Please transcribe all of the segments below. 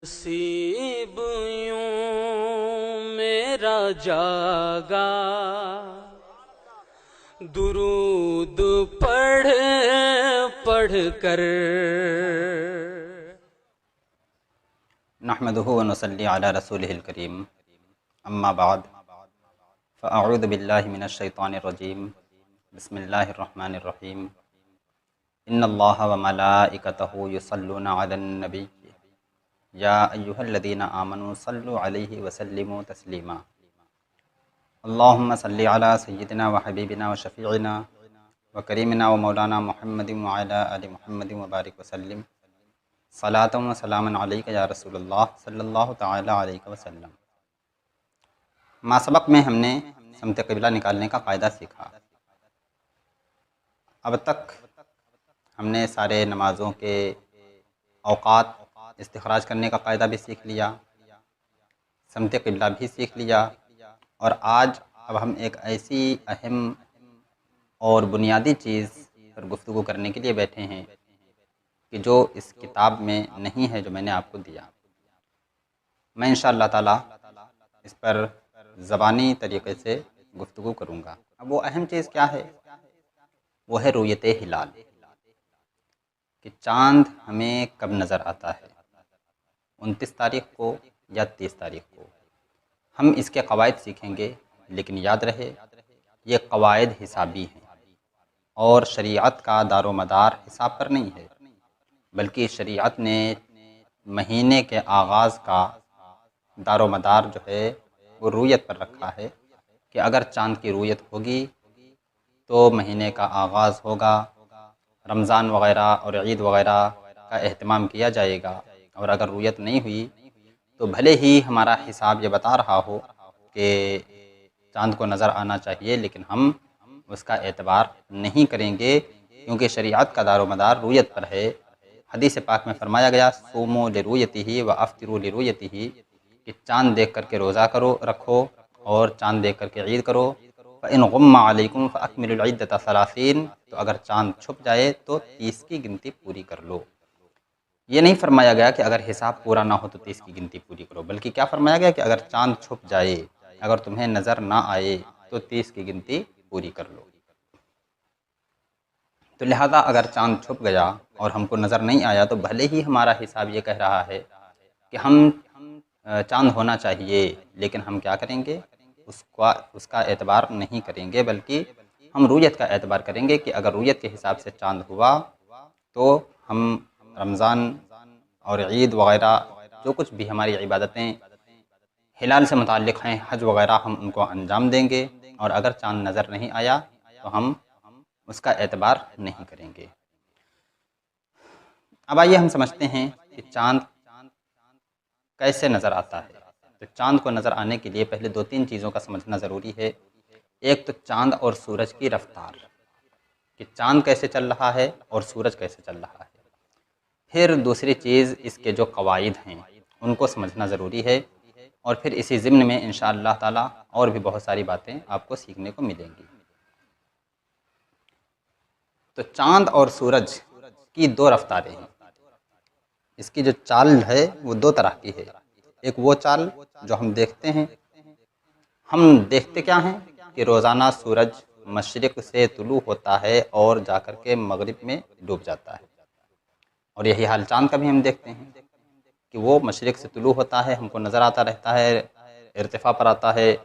नसीब यूं मेरा जागा, दुरूद पढ़ पढ़ कर। नहमदुहु व नुसल्ली अला रसूलिहिल करीम, अम्मा बाद, फ़अऊज़ु बिल्लाहि मिनश शैतानिर रजीम, बिस्मिल्लाहिर रहमानिर रहीम। इन्नल्लाहा व मलाइकतहु युसल्लूना अलन नबी, या अय्युहल्लज़ीना आमनू सल्लु अलैहि व सल्लिमू तस्लीमा। अल्लाहुम्मा सल्लि अला सय्यिदिना व हबीबिना व शफ़ीइना व करीमिना व मौलाना मुहम्मदिन व अला आलि मुहम्मदिन व बारिक व सल्लिम सलातम व सलामन अलैका या रसूलल्लाह सल्लल्लाहु तआला अलैहि वसल्लम। मासबक में हमने समत क़िबला निकालने का फ़ायदा सीखा। अब तक हमने सारे नमाज़ों के औक़ात इस्तिख़राज करने का फ़ायदा भी सीख लिया, समत क़िबला भी सीख लिया, और आज अब हम एक ऐसी अहम और बुनियादी चीज़ पर गुफ्तगू करने के लिए बैठे हैं कि जो इस किताब में नहीं है, जो मैंने आपको दिया। मैं इंशाअल्लाह ताला इस पर ज़बानी तरीक़े से गुफ्तगू करूँगा। अब वो अहम चीज़ क्या है? वो है रुयत हिलाल, कि चाँद हमें कब नज़र आता है, 29 तारीख़ को या 30 तारीख़ को। हम इसके क़वाइद सीखेंगे, लेकिन याद रहे ये क़वाइद हिसाबी हैं और शरीयत का दारो मदार हिसाब पर नहीं है, बल्कि शरीयत ने महीने के आगाज़ का दारो मदार जो है वो रुयत पर रखा है कि अगर चाँद की रुयत होगी तो महीने का आगाज़ होगा, रमज़ान वग़ैरह और ईद वग़ैरह का एहतमाम किया जाएगा। और अगर रुयत नहीं हुई तो भले ही हमारा हिसाब ये बता रहा हो कि चाँद को नज़र आना चाहिए, लेकिन हम उसका एतबार नहीं करेंगे, क्योंकि शरीयत का दारो मदार रुयत पर है। हदीस पाक में फ़रमाया गया, सूमू लिरुयतिही व अफ़्तिरू लिरुयतिही, कि चाँद देख करके रोज़ा करो रखो और चाँद देख करके ईद करो। फ़इन गुम्मा अलैकुम फ़अकमिलुल इद्दत सलासीन, तो अगर चाँद छुप जाए तो 30 की गिनती पूरी कर लो। ये नहीं फरमाया गया कि अगर हिसाब पूरा ना हो तो 30 की गिनती पूरी करो, बल्कि क्या फरमाया गया कि अगर चाँद छुप जाए, अगर तुम्हें नज़र ना आए तो 30 की गिनती पूरी कर लो। तो लिहाजा अगर चाँद छुप गया और हमको नज़र नहीं आया तो भले ही हमारा हिसाब ये कह रहा है कि हम चाँद होना चाहिए, लेकिन हम क्या करेंगे, उसका एतबार नहीं करेंगे, बल्कि हम रुयत का एतबार करेंगे कि अगर रुयत के हिसाब से चाँद हुआ तो हम रमज़ान और ईद वग़ैरह जो कुछ भी हमारी इबादतें हिलाल से मुताल्लिक़ हैं, हज वग़ैरह, हम उनको अंजाम देंगे। और अगर चाँद नज़र नहीं आया तो हम उसका एतबार नहीं करेंगे। अब आइए हम समझते हैं कि चाँद कैसे नज़र आता है। तो चाँद को नज़र आने के लिए पहले 2-3 चीज़ों का समझना ज़रूरी है। एक तो चाँद और सूरज की रफ़्तार, कि चाँद कैसे चल रहा है और सूरज कैसे चल रहा है। फिर दूसरी चीज़, इसके जो क़वाइद हैं उनको समझना ज़रूरी है। और फिर इसी ज़िम्न में इंशाअल्लाह ताला और भी बहुत सारी बातें आपको सीखने को मिलेंगी। तो चाँद और सूरज की 2 रफ़्तारें हैं। इसकी जो चाल है वो 2 तरह की है। एक वो चाल जो हम देखते हैं, हम देखते क्या हैं कि रोज़ाना सूरज मशरिक़ से तुलू होता है और जाकर के मगरिब में डूब जाता है। और यही हाल चाँद का भी हम देखते हैं कि वो मशरिक़ से तुलू होता है, हमको नज़र आता रहता है, इर्तिफ़ा पर आता है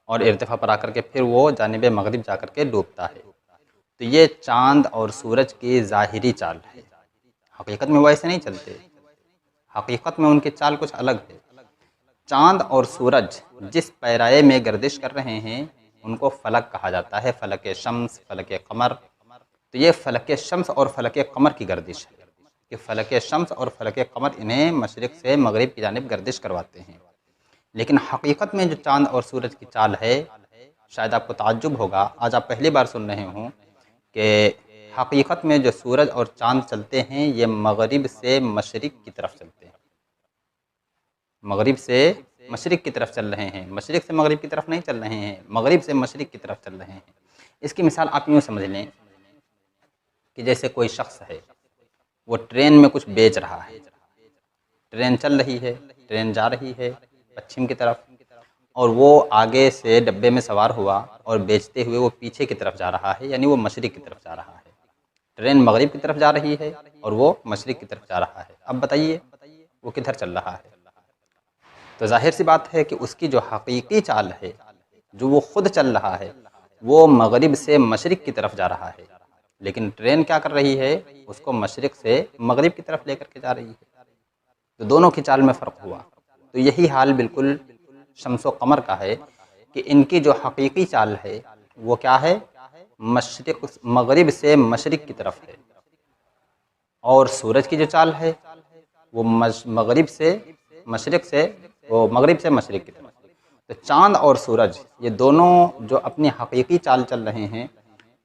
और इर्तिफ़ा पर आकर के फिर वो जानिब मगरिब जाकर के डूबता है। तो ये चाँद और सूरज की ज़ाहिरी चाल है। हकीकत में वो ऐसे नहीं चलते, हकीकत में उनकी चाल कुछ अलग है। चाँद और सूरज जिस पैराए में गर्दिश कर रहे हैं उनको फ़लक कहा जाता है, फ़लक शम्स, फ़लक क़मर। तो ये फ़लक शम्स और फ़लक क़मर की गर्दिश है कि फ़लक शम्स और फ़लक क़मर इन्हें मशरिक़ से मगरिब की जानिब गर्दिश करवाते हैं। लेकिन हकीकत में जो चाँद और सूरज की चाल है, शायद आपको ताज्जुब होगा, आज आप पहली बार सुन रहे हों कि हकीकत में जो सूरज और चाँद चलते हैं ये मगरिब से मशरिक़ की तरफ चलते हैं। मगरिब से मशरिक़ की तरफ चल रहे हैं, मशरिक़ से मगरिब की तरफ नहीं चल रहे हैं, मगरिब से मशरिक़ की तरफ चल रहे हैं। इसकी मिसाल आप यूँ समझ लें कि जैसे कोई शख्स है, वो ट्रेन में कुछ बेच रहा है, ट्रेन चल रही है, ट्रेन जा रही है पश्चिम की तरफ, और वो आगे से डब्बे में सवार हुआ और बेचते हुए वो पीछे की तरफ जा रहा है, यानी वो मशरिक़ की तरफ जा रहा है। ट्रेन मगरिब की तरफ जा रही है और वो मशरिक़ की तरफ जा रहा है। अब बताइए वो किधर चल रहा है? तो जाहिर सी बात है कि उसकी जो हकीकी चाल है, जो वो खुद चल रहा है, वो मगरिब से मशरिक़ की तरफ जा रहा है। लेकिन ट्रेन क्या कर रही है? उसको मशरिक़ से मगरिब की तरफ लेकर के जा रही है। तो दोनों की चाल में फ़र्क हुआ। तो यही हाल बिल्कुल शम्स व कमर का है कि इनकी जो हकीकी चाल है वो क्या है? मशरिक़ मगरिब से मशरिक़ की तरफ है, और सूरज की जो चाल है वो मगरिब से मशरिक़ से वो मगरिब से मशरिक़ की तरफ। तो चाँद और सूरज ये दोनों जो अपनी हकीकी चाल चल रहे हैं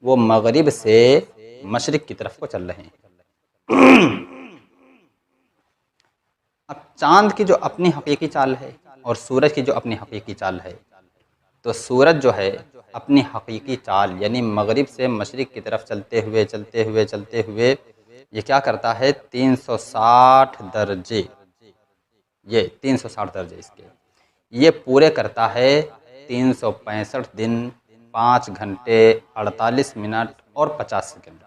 वो मगरिब से मशरिक़ की तरफ को चल रहे हैं। अब चाँद की जो अपनी हकीकी चाल है और सूरज की जो अपनी हकीकी चाल है, तो सूरज जो है अपनी हकीकी चाल यानी मगरिब से मशरिक़ की तरफ चलते हुए ये क्या करता है? 360 दर्जे, ये 360 दर्जे इसके ये पूरे करता है 365 दिन 5 घंटे 48 मिनट और 50 सेकंड।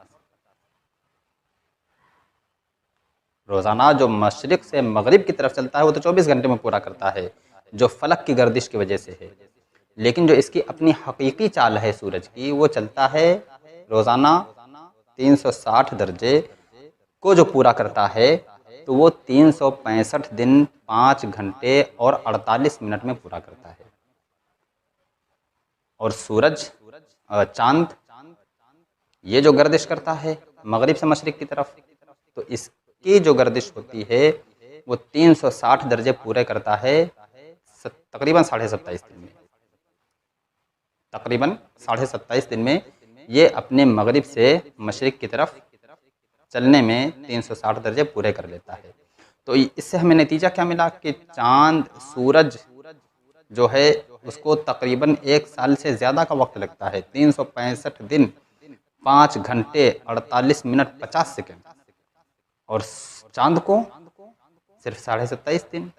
रोज़ाना जो मशरिक़ से मगरिब की तरफ चलता है वो तो 24 घंटे में पूरा करता है, जो फ़लक की गर्दिश की वजह से है। लेकिन जो इसकी अपनी हकीकी चाल है सूरज की, वो चलता है रोज़ाना 360 दर्जे को जो पूरा करता है, तो वो 365 दिन 5 घंटे और 48 मिनट में पूरा करता है। और सूरज चाँद ये जो गर्दिश करता है मगरिब से मशरिक़ की तरफ, तो इसकी जो गर्दिश होती है वो 360 दर्जे पूरे करता है तकरीबन 27.5 दिन में। तकरीबन 27.5 दिन में ये अपने मगरिब से मशरिक़ की तरफ चलने में 360 दर्जे पूरे कर लेता है। तो इससे हमें नतीजा क्या मिला कि चाँद सूरज जो है उसको तकरीबन 1 साल से ज़्यादा का वक्त लगता है, 365 दिन 5 घंटे 48 मिनट 50 सेकंड, और चाँद को सिर्फ 27.5 दिन।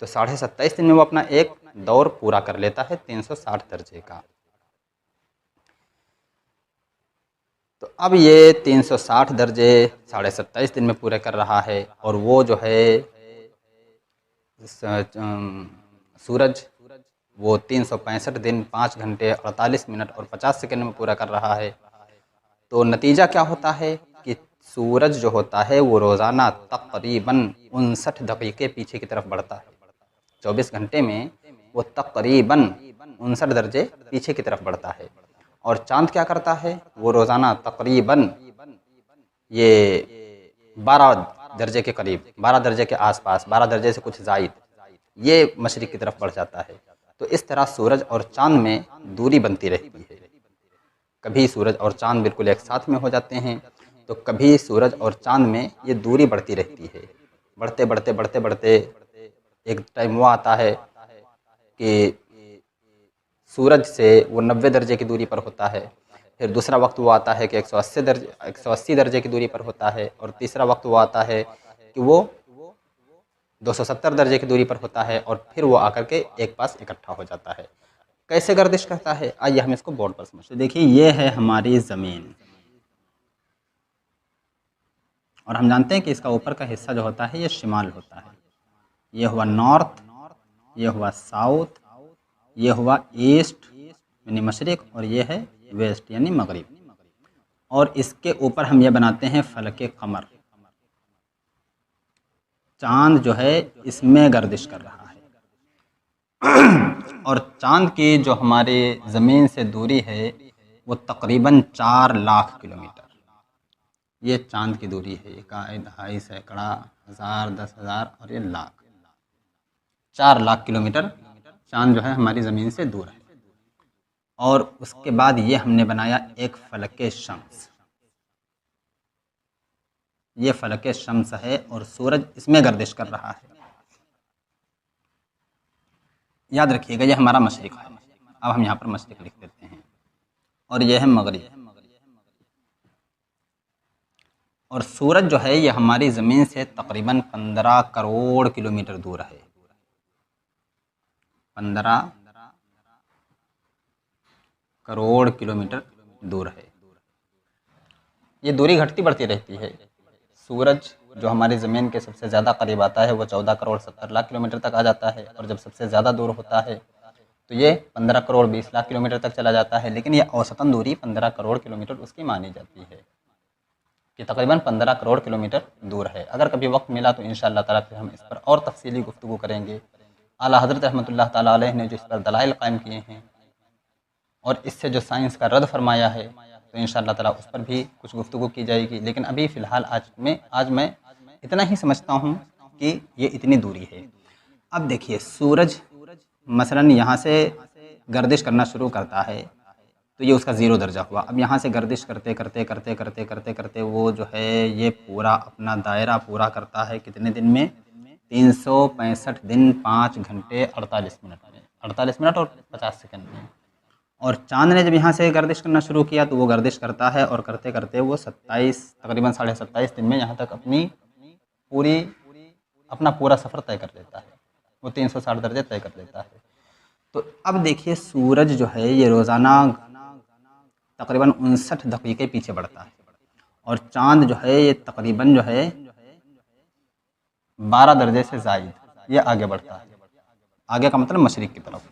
तो 27.5 दिन में वो अपना एक दौर पूरा कर लेता है 360 दर्जे का। तो अब ये 360 दर्जे 27.5 दिन में पूरे कर रहा है, और वो जो है सूरज वो 365 दिन 5 घंटे 48 मिनट और 50 सेकंड में पूरा कर रहा है। तो नतीजा क्या होता है कि सूरज जो होता है वो रोज़ाना तकरीबन 59 दकीक़े पीछे की तरफ बढ़ता है। 24 घंटे में वो तकरीबन 59 दर्जे पीछे की तरफ बढ़ता है। और चाँद क्या करता है? वो रोज़ाना तकरीबन ये 12 दर्जे के करीब, 12 दर्जे के आसपास, 12 दर्जे से कुछ ज़ायद ये मशरिक़ की तरफ बढ़ जाता है। तो इस तरह सूरज और चाँद में दूरी बनती रहती है। कभी सूरज और चाँद बिल्कुल एक साथ में हो जाते हैं, तो कभी सूरज और चाँद में ये दूरी बढ़ती रहती है। बढ़ते एक टाइम वो आता है कि सूरज से वो 90 दर्जे की दूरी पर होता है। फिर दूसरा वक्त वो आता है कि 180 दर्जे की दूरी पर होता है। और तीसरा वक्त वो आता है कि वो 270 दर्जे की दूरी पर होता है, और फिर वो आकर के एक पास इकट्ठा हो जाता है। कैसे गर्दिश करता है? आइए हम इसको बोर्ड पर समझते हैं। देखिए ये है हमारी ज़मीन, और हम जानते हैं कि इसका ऊपर का हिस्सा जो होता है ये शिमाल होता है। ये हुआ नॉर्थ, ये हुआ साउथ, ये हुआ ईस्ट यानी मशरिक़, और ये है वेस्ट यानी मगरिब। और इसके ऊपर हम ये बनाते हैं फलके कमर। चाँद जो है इसमें गर्दिश कर रहा है। और चाँद की जो हमारे ज़मीन से दूरी है वो तकरीबन 4 लाख किलोमीटर। ये चाँद की दूरी है, 1, 2, सैकड़ा, हज़ार, 10,000 और ये लाख। 4 लाख किलोमीटर चाँद जो है हमारी ज़मीन से दूर है। और उसके बाद ये हमने बनाया एक फलके शम्स। ये फलके शम्स है और सूरज इसमें गर्दिश कर रहा है। याद रखिएगा ये हमारा मशरिक़ है। अब हम यहाँ पर मशरिक़ लिख देते हैं, और ये है मगरिब। और सूरज जो है ये हमारी ज़मीन से तकरीबन 15 करोड़ किलोमीटर दूर है। 15 करोड़ किलोमीटर दूर है। ये दूरी घटती बढ़ती रहती है। सूरज जो हमारी ज़मीन के सबसे ज़्यादा करीब आता है वो 14 करोड़ 70 लाख किलोमीटर तक आ जाता है, और जब सबसे ज़्यादा दूर होता है तो ये 15 करोड़ 20 लाख किलोमीटर तक चला जाता है। लेकिन ये औसतन दूरी 15 करोड़ किलोमीटर उसकी मानी जाती है कि तकरीबन 15 करोड़ किलोमीटर दूर है। अगर कभी वक्त मिला तो इंशाअल्लाह ताला फिर हम इस पर और तफसीली गुफ्तगू करेंगे। आला हज़रत रहमतुल्लाह ताला अलैह ने जो इस पर दलाइल कायम किए हैं और इससे जो साइंस का रद्द फरमाया है, तो इंशाअल्लाह ताला उस पर भी कुछ गुफ्तगू की जाएगी। लेकिन अभी फ़िलहाल आज मैं इतना ही समझता हूँ कि ये इतनी दूरी है। अब देखिए सूरज मसलन यहाँ से गर्दिश करना शुरू करता है तो ये उसका ज़ीरो दर्जा हुआ। अब यहाँ से गर्दिश करते करते करते करते करते करते वो जो है ये पूरा अपना दायरा पूरा करता है कितने दिन में? 365 दिन 5 घंटे 48 मिनट में, 48 मिनट और 50 सेकंड में। और चाँद ने जब यहाँ से गर्दिश करना शुरू किया तो वो गर्दिश करता है और करते करते वो 27 तकरीबन 27.5 दिन में यहाँ तक अपना पूरा सफ़र तय कर लेता है। वो 360 दर्जे तय कर लेता है। तो अब देखिए सूरज जो है ये रोज़ाना तकरीबन 59 दकीक़े पीछे बढ़ता है, और चाँद जो है ये तकरीबन जो है 12 दर्जे से ज़ायद ये आगे बढ़ता है। आगे का मतलब मशरिक़ की तरफ।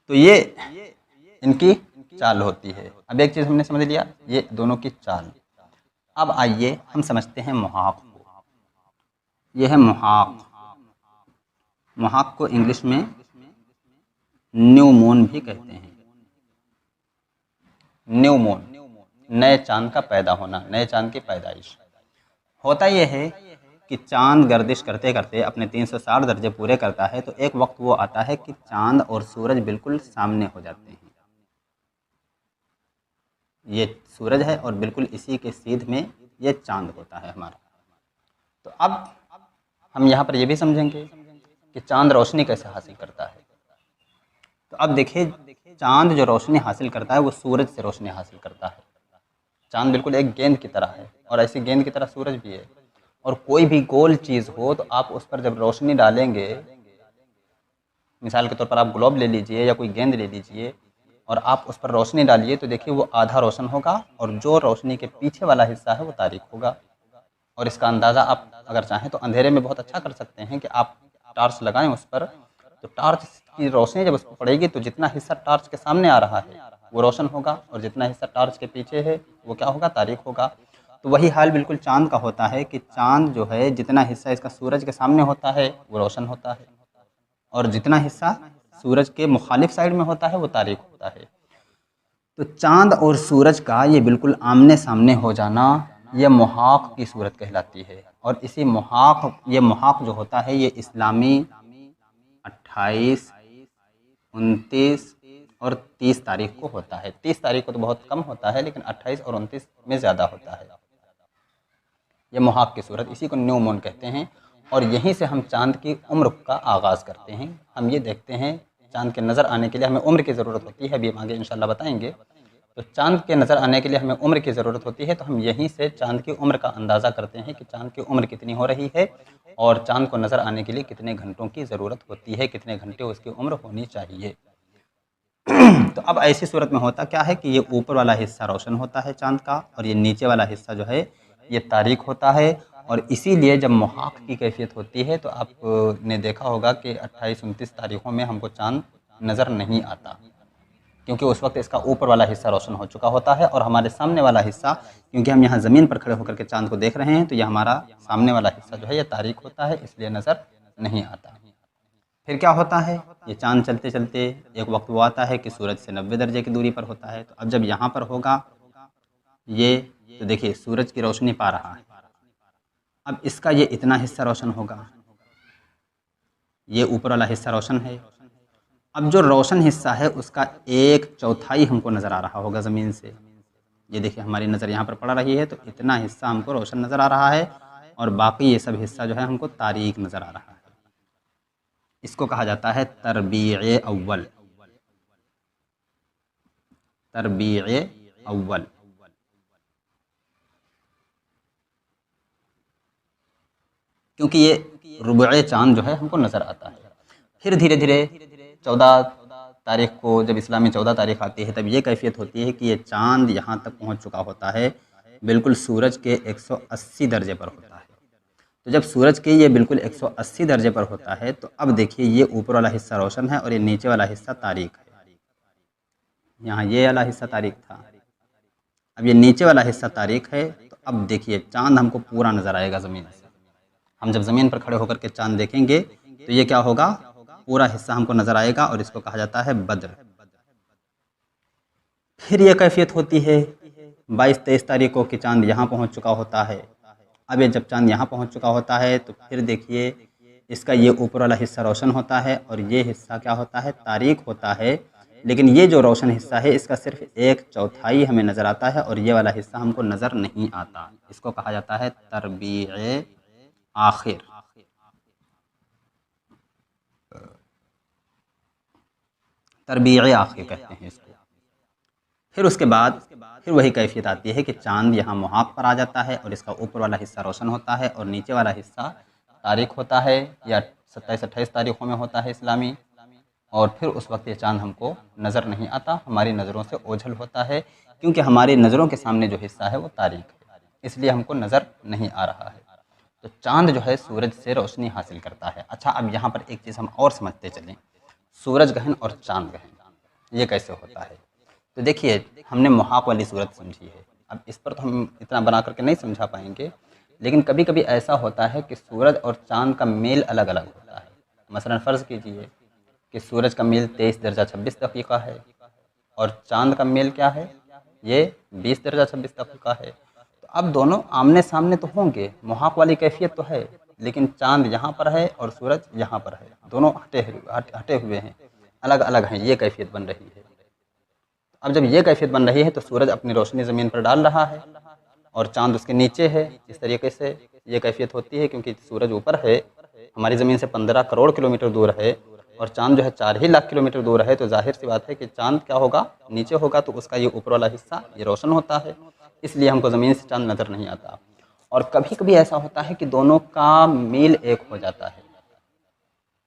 तो ये इनकी चाल होती है। अब एक चीज़ हमने समझ लिया, ये दोनों की चाल। अब आइए हम समझते हैं मुहाक़ को। ये है मुहाक़। मुहाक़ को इंग्लिश में न्यू मून भी कहते हैं। न्यू मून, नए चांद का पैदा होना, नए चांद की पैदाइश। होता यह है कि चांद गर्दिश करते करते अपने 360 दर्जे पूरे करता है तो एक वक्त वो आता है कि चांद और सूरज बिल्कुल सामने हो जाते हैं। ये सूरज है और बिल्कुल इसी के सीध में ये चांद होता है हमारा। तो अब हम यहाँ पर ये भी समझेंगे कि चांद रोशनी कैसे हासिल करता है। तो अब देखिए चांद जो रोशनी हासिल करता है वो सूरज से रोशनी हासिल करता है। चांद बिल्कुल एक गेंद की तरह है और ऐसी गेंद की तरह सूरज भी है। और कोई भी गोल चीज़ हो तो आप उस पर जब रोशनी डालेंगे, मिसाल के तौर पर आप ग्लोब ले लीजिए या कोई गेंद ले लीजिए और आप उस पर रोशनी डालिए तो देखिए वो आधा रोशन होगा और जो रोशनी के पीछे वाला हिस्सा है वो तारीक होगा। और इसका अंदाज़ा आप अगर चाहें तो अंधेरे में बहुत अच्छा कर सकते हैं कि आप टार्च लगाएं उस पर, तो टार्च की रोशनी जब उस पर पड़ेगी तो जितना हिस्सा टार्च के सामने आ रहा है वो रोशन होगा और जितना हिस्सा टार्च के पीछे है वो क्या होगा? तारीक होगा। तो वही हाल बिल्कुल चाँद का होता है कि चाँद जो है जितना हिस्सा इसका सूरज के सामने होता है वो रोशन होता है और जितना हिस्सा सूरज के मुखालिफ साइड में होता है वो तारीक होता है। तो चाँद और सूरज का ये बिल्कुल आमने सामने हो जाना ये मुहाक़ की सूरत कहलाती है। और इसी ये मुहाक़ जो होता है ये इस्लामी 28, 29 और 30 तारीख को होता है। 30 तारीख को तो बहुत कम होता है लेकिन 28 और 29 में ज़्यादा होता है। ये मुहाक़ की सूरत, इसी को न्यू मून कहते हैं। और यहीं से हम चाँद की उम्र का आगाज़ करते हैं। हम ये देखते हैं चाँद के नज़र आने के लिए हमें उम्र की ज़रूरत होती है, अभी हम आगे इंशाल्लाह बताएंगे। तो चाँद के नज़र आने के लिए हमें उम्र की ज़रूरत होती है, तो हम यहीं से चाँद की उम्र का अंदाज़ा करते हैं कि चाँद की उम्र कितनी हो रही है और चाँद को नज़र आने के लिए कितने घंटों की ज़रूरत होती है, कितने घंटे उसकी उम्र होनी चाहिए। तो अब ऐसी सूरत में होता क्या है कि ये ऊपर वाला हिस्सा रोशन होता है चाँद का और ये नीचे वाला हिस्सा जो है ये तारीक होता है। और इसीलिए जब मुहाक़ की कैफियत होती है तो आपने देखा होगा कि 28-29 तारीख़ों में हमको चाँद नज़र नहीं आता, क्योंकि उस वक्त इसका ऊपर वाला हिस्सा रोशन हो चुका होता है और हमारे सामने वाला हिस्सा, क्योंकि हम यहाँ ज़मीन पर खड़े होकर के चाँद को देख रहे हैं, तो ये हमारा सामने वाला हिस्सा जो है ये तारीक होता है, इसलिए नज़र नहीं आता। फिर क्या होता है, ये चाँद चलते चलते एक वक्त वो आता है कि सूरज से 90 दर्जे की दूरी पर होता है। तो अब जब यहाँ पर होगा ये, तो देखिए सूरज की रोशनी पा रहा है, अब इसका ये इतना हिस्सा रोशन होगा, ये ऊपर वाला हिस्सा रोशन है। अब जो रोशन हिस्सा है उसका 1/4 हमको नज़र आ रहा होगा ज़मीन से। ये देखिए हमारी नज़र यहाँ पर पड़ रही है तो इतना हिस्सा हमको रोशन नज़र आ रहा है और बाकी ये सब हिस्सा जो है हमको तारीक नज़र आ रहा है। इसको कहा जाता है तरबीअ अव्वल। तरबीए अव्वल। क्योंकि ये रुबए चाँद जो है हमको नज़र आता है। फिर धीरे धीरे 14 तारीख को जब इस्लामी 14 तारीख आती है तब ये कैफियत होती है कि ये चाँद यहाँ तक पहुँच चुका होता है, बिल्कुल सूरज के 180 दर्जे पर होता है। तो जब सूरज के ये बिल्कुल 180 दर्जे पर होता है तो अब देखिए ये ऊपर वाला हिस्सा रोशन है और ये नीचे वाला हिस्सा तारीक है। यहाँ ये वाला हिस्सा तारीक था, अब ये नीचे वाला हिस्सा तारीक है। तो अब देखिए चाँद हमको पूरा नज़र आएगा ज़मीन से। हम जब ज़मीन पर खड़े होकर के चाँद देखेंगे तो ये क्या होगा, पूरा हिस्सा हमको नज़र आएगा और इसको कहा जाता है बद्र। फिर ये कैफियत होती है 22-23 तारीख को कि चाँद यहाँ पहुँच चुका होता है। अब ये जब चाँद यहाँ पहुँच चुका होता है तो फिर देखिए इसका ये ऊपर वाला हिस्सा रोशन होता है और ये हिस्सा क्या होता है, तारीक होता है। लेकिन ये जो रोशन हिस्सा है इसका सिर्फ 1/4 हमें नज़र आता है और ये वाला हिस्सा हमको नज़र नहीं आता। इसको कहा जाता है तरबीए आखिर। तरबीए आखिर कहते हैं इसको। फिर उसके बाद फिर वही कैफियत आती है कि चाँद यहाँ मुहाक पर आ जाता है और इसका ऊपर वाला हिस्सा रोशन होता है और नीचे वाला हिस्सा तारीख होता है, या 27-28 तारीखों में होता है इस्लामी। और फिर उस वक्त ये चाँद हमको नज़र नहीं आता, हमारी नज़रों से ओझल होता है, क्योंकि हमारी नज़रों के सामने जो हिस्सा है वो तारीख है, इसलिए हमको नज़र नहीं आ रहा है। तो चाँद जो है सूरज से रोशनी हासिल करता है। अच्छा, अब यहाँ पर एक चीज़ हम और समझते चलें, सूरज ग्रहण और चाँद ग्रहण ये कैसे होता है। तो देखिए हमने मुहाक वाली सूरत समझी है, अब इस पर तो हम इतना बना करके नहीं समझा पाएंगे, लेकिन कभी कभी ऐसा होता है कि सूरज और चाँद का मेल अलग अलग होता है। मसलन फ़र्ज़ कीजिए कि सूरज का मेल 23 दर्जा 26 दक़ीक़ा है और चाँद का मेल क्या है, ये 20 दर्जा 26 दक़ीक़ा है। तो अब दोनों आमने सामने तो होंगे, मुहाक वाली कैफियत तो है, लेकिन चाँद यहाँ पर है और सूरज यहाँ पर है, दोनों हटे हुए हैं, अलग अलग हैं, ये कैफियत बन रही है। अब जब ये कैफियत बन रही है तो सूरज अपनी रोशनी ज़मीन पर डाल रहा है और चाँद उसके नीचे है। इस तरीके से ये कैफियत होती है, क्योंकि सूरज ऊपर है, हमारी ज़मीन से 15 करोड़ किलोमीटर दूर है और चाँद जो है 4 ही लाख किलोमीटर दूर है। तो जाहिर सी बात है कि चाँद क्या होगा, नीचे होगा, तो उसका ये ऊपर वाला हिस्सा ये रोशन होता है, इसलिए हमको ज़मीन से चाँद नज़र नहीं आता। और कभी कभी ऐसा होता है कि दोनों का मेल एक हो जाता है।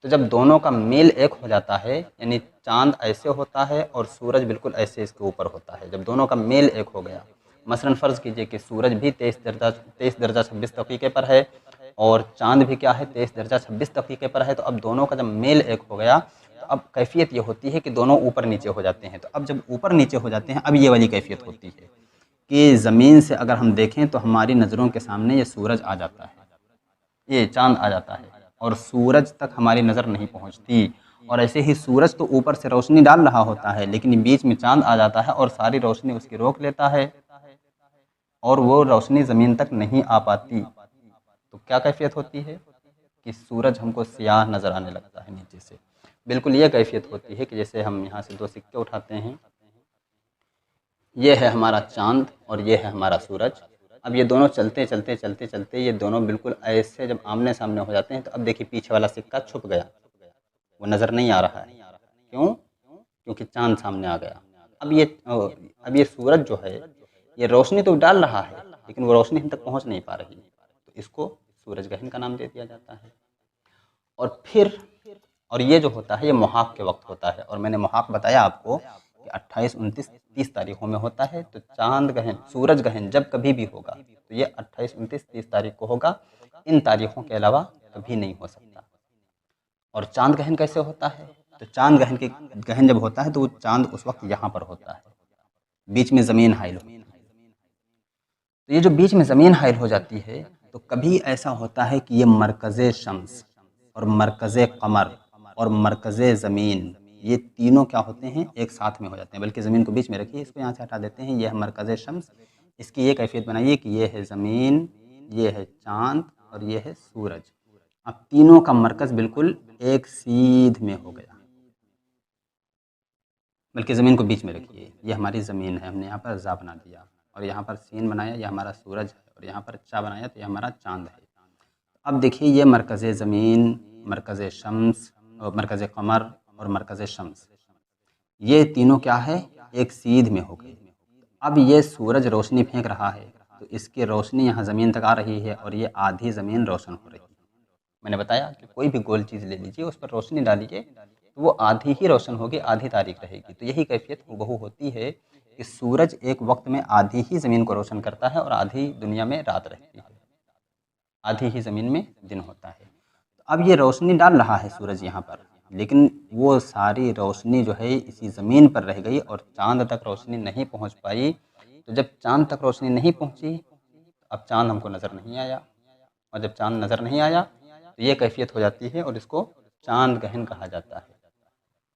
तो जब दोनों का मेल एक हो जाता है, यानी चाँद ऐसे होता है और सूरज बिल्कुल ऐसे इसके ऊपर होता है, जब दोनों का मेल एक हो गया, मसलन फ़र्ज़ कीजिए कि सूरज भी 23 दर्जा 26 दक़ीक़े पर है और चाँद भी क्या है 23 दर्जा 26 दक़ीक़े पर है। तो अब दोनों का जब मेल एक हो गया तो अब कैफियत ये होती है कि दोनों ऊपर नीचे हो जाते हैं। तो अब जब ऊपर नीचे हो जाते हैं, अब ये वाली कैफियत होती है कि ज़मीन से अगर हम देखें तो हमारी नज़रों के सामने ये सूरज आ जाता है, ये चाँद आ जाता है और सूरज तक हमारी नज़र नहीं पहुँचती। और ऐसे ही सूरज तो ऊपर से रोशनी डाल रहा होता है, लेकिन बीच में चाँद आ जाता है और सारी रोशनी उसकी रोक लेता है और वो रोशनी ज़मीन तक नहीं आ पाती। तो क्या कैफियत होती है कि सूरज हमको सियाह नज़र आने लगता है नीचे से। बिल्कुल ये कैफियत होती है कि जैसे हम यहाँ से 2 सिक्के उठाते हैं, ये है हमारा चाँद और ये है हमारा सूरज। अब ये दोनों चलते चलते चलते चलते ये दोनों बिल्कुल ऐसे जब आमने सामने हो जाते हैं तो अब देखिए पीछे वाला सिक्का छुप गया, वो नज़र नहीं आ रहा है। क्यों? क्योंकि चाँद सामने आ गया। अब ये सूरज जो है ये रोशनी तो डाल रहा है, लेकिन वो रोशनी हम तक पहुँच नहीं पा रही, तो इसको सूरज ग्रहण का नाम दे दिया जाता है। और ये जो होता है ये मुहाक के वक्त होता है, और मैंने मुहाक बताया आपको कि 28, 29, 30 तारीखों में होता है। तो चाँद ग्रहण सूरज ग्रहण जब कभी भी होगा तो ये 28, 29, 30 तारीख को होगा, इन तारीखों के अलावा कभी नहीं हो सकता। और चाँद ग्रहण कैसे होता है? तो चाँद ग्रहण जब होता है तो वो चाँद उस वक्त यहाँ पर होता है, बीच में ज़मीन हाइल होती है। तो ये जो बीच में ज़मीन हाइल हो जाती है, तो कभी ऐसा होता है कि ये मरकज़े शम्स और मरकज़े कमर और मरकज़े ज़मीन, ये तीनों क्या होते हैं, एक साथ में हो जाते हैं। बल्कि ज़मीन को बीच में रखिए, इसको यहाँ से हटा देते हैं, ये है मरकज़े शम्स। इसकी ये कैफियत बनाइए कि ये है ज़मीन, ये है चाँद और ये है सूरज। अब तीनों का मरकज़ बिल्कुल एक सीध में हो गया। बल्कि ज़मीन को बीच में रखिए, ये हमारी ज़मीन है, हमने यहाँ पर ज़ा बना दिया, और यहाँ पर सीन बनाया, ये हमारा सूरज है, और यहाँ पर चा बनाया तो ये हमारा चाँद है। अब देखिए ये मरकज़े ज़मीन, मरकज़े शम्स और मरकज़े कमर और मरकज़े शम्स, ये तीनों क्या है, एक सीध में हो गई। अब ये सूरज रोशनी फेंक रहा है तो इसकी रोशनी यहाँ ज़मीन तक आ रही है और ये आधी ज़मीन रोशन हो रही है। मैंने बताया कि कोई भी गोल चीज़ ले लीजिए, उस पर रोशनी डालिए तो वो आधी ही रोशन होगी, आधी तारीक रहेगी। तो यही कैफियत हूबहू होती है कि सूरज एक वक्त में आधी ही ज़मीन को रोशन करता है और आधी दुनिया में रात रहती है, आधी ही ज़मीन में दिन होता है। तो अब ये रोशनी डाल रहा है सूरज यहाँ पर, लेकिन वो सारी रोशनी जो है इसी ज़मीन पर रह गई और चाँद तक रोशनी नहीं पहुँच पाई। तो जब चाँद तक रोशनी नहीं पहुँची, अब चाँद हमको नज़र नहीं आया, और जब चाँद नज़र नहीं आया तो ये कैफियत हो जाती है और इसको चाँद गहन कहा जाता है।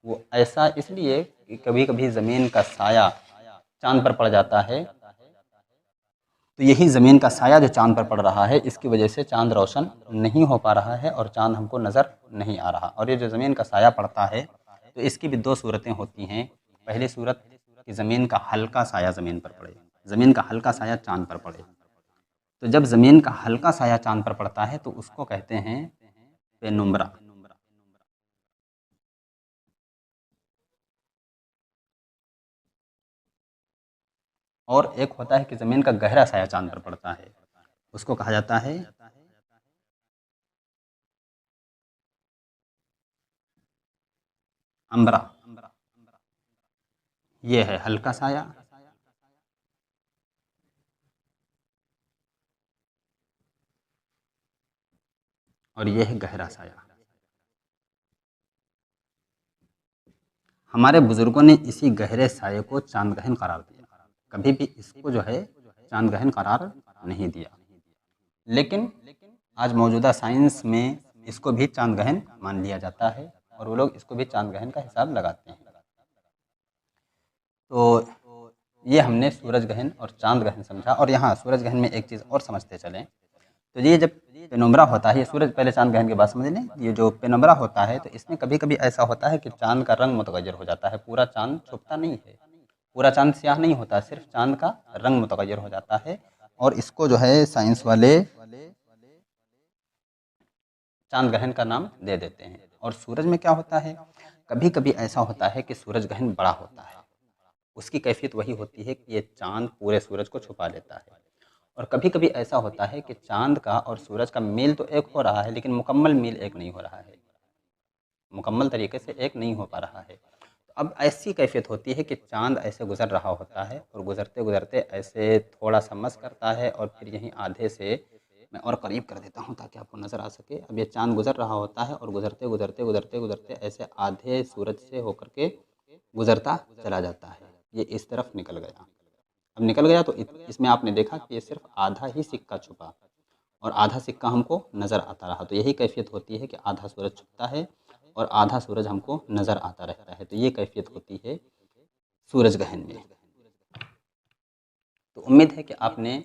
वो ऐसा इसलिए कि कभी कभी ज़मीन का साया चाँद पर पड़ जाता है, तो यही ज़मीन का साया जो चाँद पर पड़ रहा है इसकी वजह से चाँद रोशन नहीं हो पा रहा है और चाँद हमको नज़र नहीं आ रहा। और ये जो ज़मीन का साया पड़ता है तो इसकी भी दो सूरतें होती हैं। पहली सूरत कि ज़मीन का हल्का साया ज़मीन पर पड़े, ज़मीन का हल्का साया चाँद पर पड़े। तो जब ज़मीन का हल्का साया चाँद पर पड़ता है तो उसको कहते हैं पेनुम्ब्रा। और एक होता है कि ज़मीन का गहरा साया चाँद पर पड़ता है, उसको कहा जाता है अम्बरा। ये है हल्का साया और ये है गहरा साया। हमारे बुज़ुर्गों ने इसी गहरे साये को चाँद गहन करार दिया, कभी भी इसको जो है चाँद गहन करार नहीं दिया। लेकिन आज मौजूदा साइंस में इसको भी चाँद गहन मान लिया जाता है और वो लोग इसको भी चाँद गहन का हिसाब लगाते हैं। तो ये हमने सूरज गहन और चाँद गहन समझा। और यहाँ सूरज गहन में एक चीज़ और समझते चलें, तो ये जब पेनुम्ब्रा होता है, ये सूरज पहले चाँद गहन के बाद समझ लें। ये जो पेनुम्ब्रा होता है तो इसमें कभी कभी ऐसा होता है कि चाँद का रंग मुतगय्यर हो जाता है, पूरा चाँद छुपता नहीं है, पूरा चाँद स्याह नहीं होता, सिर्फ चाँद का रंग मुतगय्यर हो जाता है। और इसको जो है साइंस वाले चाँद गहन का नाम दे देते हैं। और सूरज में क्या होता है, कभी कभी ऐसा होता है कि सूरज गहन बड़ा होता है, उसकी कैफियत वही होती है कि ये चाँद पूरे सूरज को छुपा लेता है। और कभी कभी ऐसा होता है कि चाँद का और सूरज का मेल तो एक हो रहा है लेकिन मुकम्मल मेल एक नहीं हो रहा है, मुकम्मल तरीके से एक नहीं हो पा रहा है। तो अब ऐसी कैफियत होती है कि चाँद ऐसे गुज़र रहा होता है और गुज़रते गुज़रते ऐसे थोड़ा सा मस करता है और फिर यहीं आधे से मैं और करीब कर देता हूँ ताकि आपको नज़र आ सके। अब ये चाँद गुज़र रहा होता है और गुज़रते गुज़रते गुज़रते गुज़रते ऐसे आधे सूरज से होकर के गुज़रता चला जाता है। ये इस तरफ निकल गया, अब निकल गया तो इसमें आपने देखा कि ये सिर्फ आधा ही सिक्का छुपा और आधा सिक्का हमको नज़र आता रहा। तो यही कैफियत होती है कि आधा सूरज छुपता है और आधा सूरज हमको नज़र आता रहता है। तो ये कैफियत होती है सूरज गहन में। तो उम्मीद है कि आपने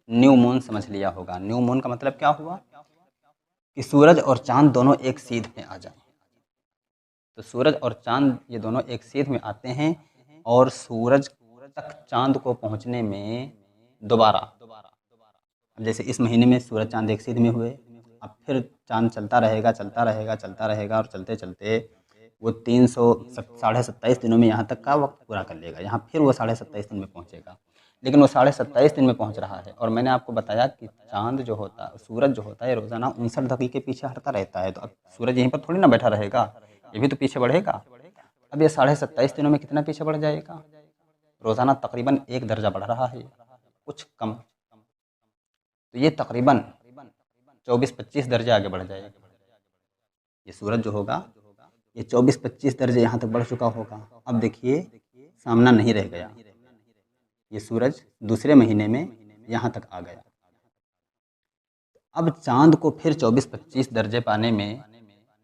न्यू मून समझ लिया होगा। न्यू मून का मतलब क्या हुआ कि सूरज और चाँद दोनों एक सीध में आ जाएं। तो सूरज और चाँद ये दोनों एक सीध में आते हैं और सूरज तक चाँद को पहुँचने में दोबारा, अब जैसे इस महीने में सूरज चाँद एक सीध में हुए, अब फिर चाँद चलता रहेगा चलता रहेगा चलता रहेगा और चलते चलते वो 327 दिनों में यहाँ तक का वक्त पूरा कर लेगा। यहाँ फिर वो 27.5 दिन में पहुँचेगा, लेकिन वो 27.5 दिन में पहुँच रहा है। और मैंने आपको बताया कि चाँद जो होता है, सूरज जो होता है, रोज़ाना 59 दक़ीक़े पीछे हटता रहता है। तो अब सूरज यहीं पर थोड़ी ना बैठा रहेगा, ये भी तो पीछे बढ़ेगा। अब ये 27.5 दिनों में कितना पीछे बढ़ जाएगा, रोज़ाना तकरीबन 1 दर्जा बढ़ रहा है, कुछ कम। तो ये तकरीबन 24-25 दर्जे आगे बढ़ जाएगा। ये सूरज जो होगा ये 24-25 दर्जे यहाँ तक बढ़ चुका होगा। अब देखिए सामना नहीं रह गया, ये सूरज दूसरे महीने में यहाँ तक आ गया। अब चाँद को फिर 24-25 दर्जे पाने में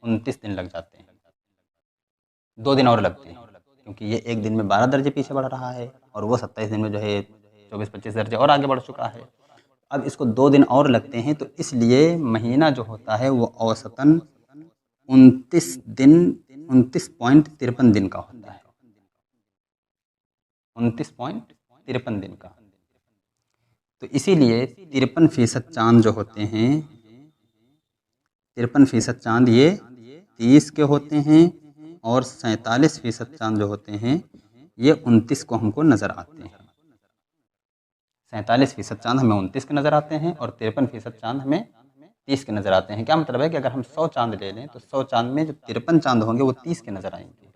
29 दिन लग जाते हैं, 2 दिन और लगते हैं, क्योंकि ये एक दिन में 12 दर्जे पीछे बढ़ रहा है और वो 27 दिन में जो है 24-25 दर्जे और आगे बढ़ चुका है। अब इसको 2 दिन और लगते हैं, तो इसलिए महीना जो होता है वो औसतन 29.53 दिन का होता है, 29.53 दिन का। तो इसीलिए 53% चाँद जो होते हैं, 53% चाँद ये 30 के होते हैं और 47% चाँद जो होते हैं ये 29 को हमको नज़र आते हैं। 47% चाँद हमें 29 के नज़र आते हैं और 53% चाँद हमें 30 के नज़र आते हैं। क्या मतलब है कि अगर हम 100 चाँद ले लें तो 100 चाँद में जो 53 चाँद होंगे वो 30 के नज़र आएंगे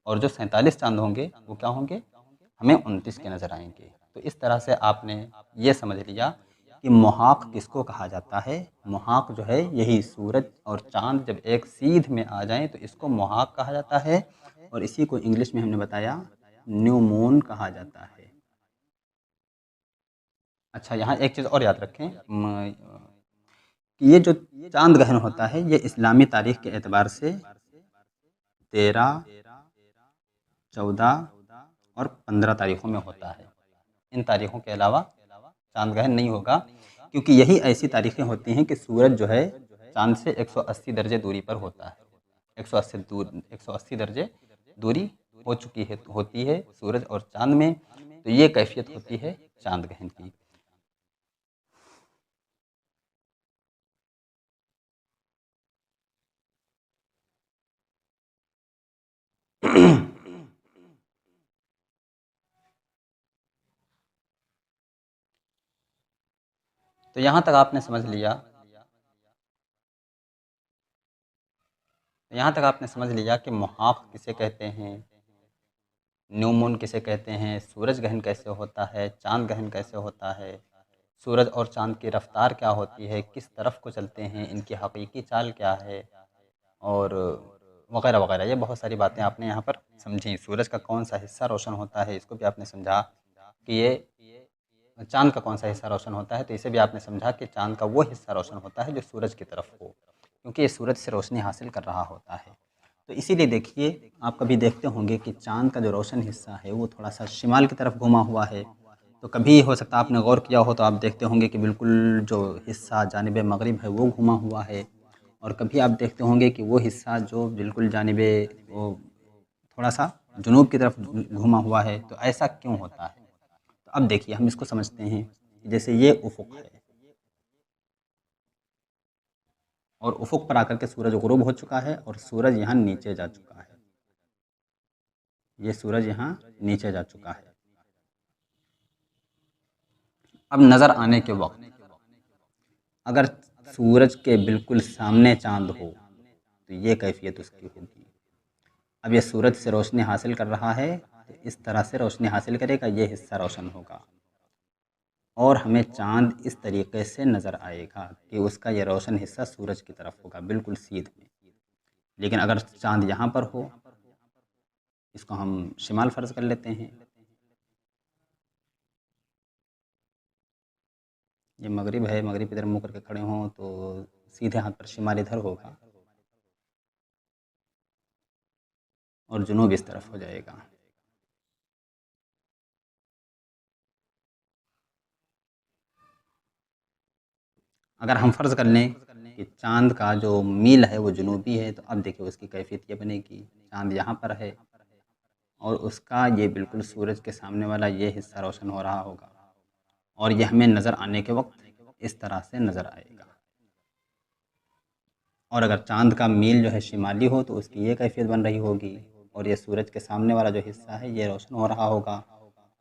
और जो 47 चाँद होंगे वो क्या होंगे, हमें 29 के नज़र आएंगे। तो इस तरह से आपने ये समझ लिया कि मुहाक किसको कहा जाता है। मुहाक जो है यही सूरज और चाँद जब एक सीध में आ जाएं तो इसको मुहाक कहा जाता है और इसी को इंग्लिश में हमने बताया न्यू मून कहा जाता है। अच्छा, यहाँ एक चीज़ और याद रखें कि ये जो चाँद ग्रहण होता है ये इस्लामी तारीख के एतबार से 13, 14 और 15 तारीखों में होता है। इन तारीखों के अलावा चाँद ग्रहण नहीं होगा, क्योंकि यही ऐसी तारीखें होती हैं कि सूरज जो है चाँद से 180 दर्जे दूरी पर होता है। 180 दर्जे दूरी हो चुकी है होती है सूरज और चाँद में, तो ये कैफियत होती है चाँद ग्रहण की। तो यहाँ तक आपने समझ लिया, कि मुहाक किसे कहते हैं, न्यू मून किसे कहते हैं, सूरज ग्रहण कैसे होता है, चाँद ग्रहण कैसे होता है, सूरज और चाँद की रफ्तार क्या होती है, किस तरफ को चलते हैं, इनकी हकीकी चाल क्या है, और वगैरह वगैरह। ये बहुत सारी बातें आपने यहाँ पर समझी। सूरज का कौन सा हिस्सा रोशन होता है इसको भी आपने समझा कि ये चाँद का कौन सा हिस्सा रोशन होता है, तो इसे भी आपने समझा कि चाँद का वो हिस्सा रोशन होता है जो सूरज की तरफ हो, क्योंकि ये सूरज से रोशनी हासिल कर रहा होता है। तो इसीलिए देखिए, आप कभी देखते होंगे कि चाँद का जो रोशन हिस्सा है वो थोड़ा सा शिमाल की तरफ घुमा हुआ है। तो कभी हो सकता है आपने गौर किया हो तो आप देखते होंगे कि बिल्कुल जो हिस्सा जानिब मगरिब है वो घुमा हुआ है, और कभी आप देखते होंगे कि वो हिस्सा जो बिल्कुल जानिब वो थोड़ा सा जुनूब की तरफ घुमा हुआ है। तो ऐसा क्यों होता है? तो अब देखिए हम इसको समझते हैं कि जैसे ये उफ़ुक़ है और उफ़ुक़ पर आकर के सूरज ग़ुरूब हो चुका है और सूरज यहाँ नीचे जा चुका है। ये सूरज यहाँ नीचे जा चुका है। अब नज़र आने के वक्त अगर सूरज के बिल्कुल सामने चाँद हो तो ये कैफियत उसकी होगी। अब ये सूरज से रोशनी हासिल कर रहा है तो इस तरह से रोशनी हासिल करेगा, ये हिस्सा रोशन होगा और हमें चाँद इस तरीके से नज़र आएगा कि उसका ये रोशन हिस्सा सूरज की तरफ होगा बिल्कुल सीध में। लेकिन अगर चाँद यहाँ पर हो, इसको हम शिमाल फ़र्ज़ कर लेते हैं, ये मगरिब है, मगरिब की तरफ मुँह करके खड़े हों तो सीधे हाथ पर शिमाल इधर होगा और जुनूब इस तरफ हो जाएगा। अगर हम फ़र्ज़ कर लें कि चाँद का जो मील है वो जुनूबी है, तो अब देखिए उसकी कैफियत ये बनेगी, चाँद यहाँ पर है और उसका ये बिल्कुल सूरज के सामने वाला ये हिस्सा रोशन हो रहा होगा और ये हमें नज़र आने के वक्त इस तरह से नज़र आएगा। और अगर चाँद का मील जो है शिमाली हो तो उसकी ये कैफियत बन रही होगी और ये सूरज के सामने वाला जो हिस्सा है ये रोशन हो रहा होगा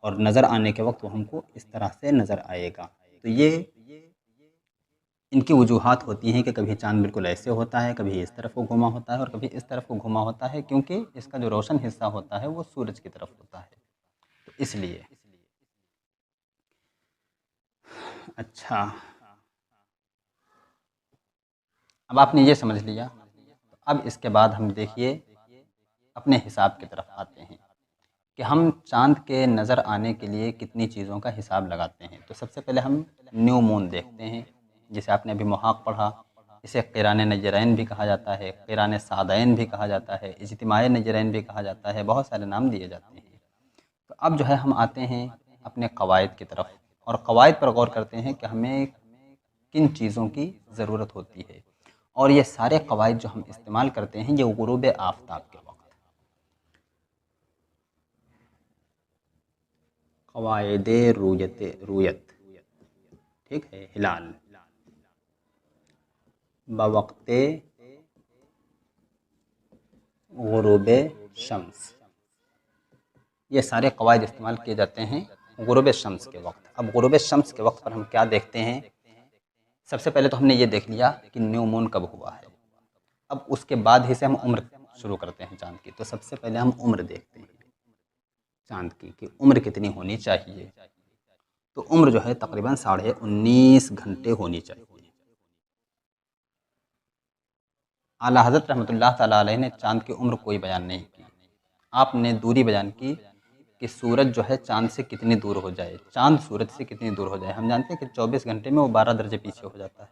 और नज़र आने के वक्त वो हमको इस तरह से नज़र आएगा। तो ये इनकी वजूहात होती हैं कि कभी चाँद बिल्कुल ऐसे होता है, कभी इस तरफ को घुमा होता है और कभी इस तरफ को घुमा होता है, क्योंकि इसका जो रोशन हिस्सा होता है वो सूरज की तरफ होता है, तो इसलिए। अच्छा, अब आपने ये समझ लिया, तो अब इसके बाद हम देखिए अपने हिसाब की तरफ आते हैं कि हम चाँद के नज़र आने के लिए कितनी चीज़ों का हिसाब लगाते हैं। तो सबसे पहले हम न्यू मून देखते हैं, जिसे आपने अभी मुहाक पढ़ा। इसे क़िरान नजरैन भी कहा जाता है, क़िरान सादैन भी कहा जाता है, इज्तिमाई नजरैन भी कहा जाता है, बहुत सारे नाम दिए जाते हैं। तो अब जो है हम आते हैं अपने क़वाइद की तरफ और क़वाइद पर गौर करते हैं कि हमें किन चीज़ों की ज़रूरत होती है। और ये सारे क़वाइद जो हम इस्तेमाल करते हैं ये ग़ुरूब आफ़ताब के वक्त, क़वाइद रूयत, ठीक है, हिलाल बवक़्ते ग़ुरूब शम्स, ये सारे कवायद इस्तेमाल किए जाते हैं गुरूब शम्स के वक्त। अब गुरूब शम्स के वक्त पर हम क्या देखते हैं, सबसे पहले तो हमने ये देख लिया कि न्यू मून कब हुआ है। अब उसके बाद ही से हम उम्र शुरू करते हैं चाँद की। तो सबसे पहले हम उम्र देखते हैं चाँद की कि उम्र कितनी होनी चाहिए। तो उम्र जो है तकरीबन 19.5 घंटे होनी चाहिए। आला हज़रत रहमतुल्लाह ताला अलैह ने चाँद की उम्र कोई बयान नहीं की। आपने दूरी बयान की कि सूरज जो है चाँद से कितनी दूर हो जाए, चाँद सूरज से कितनी दूर हो जाए। हम जानते हैं कि 24 घंटे में वो 12 दर्जे पीछे हो जाता है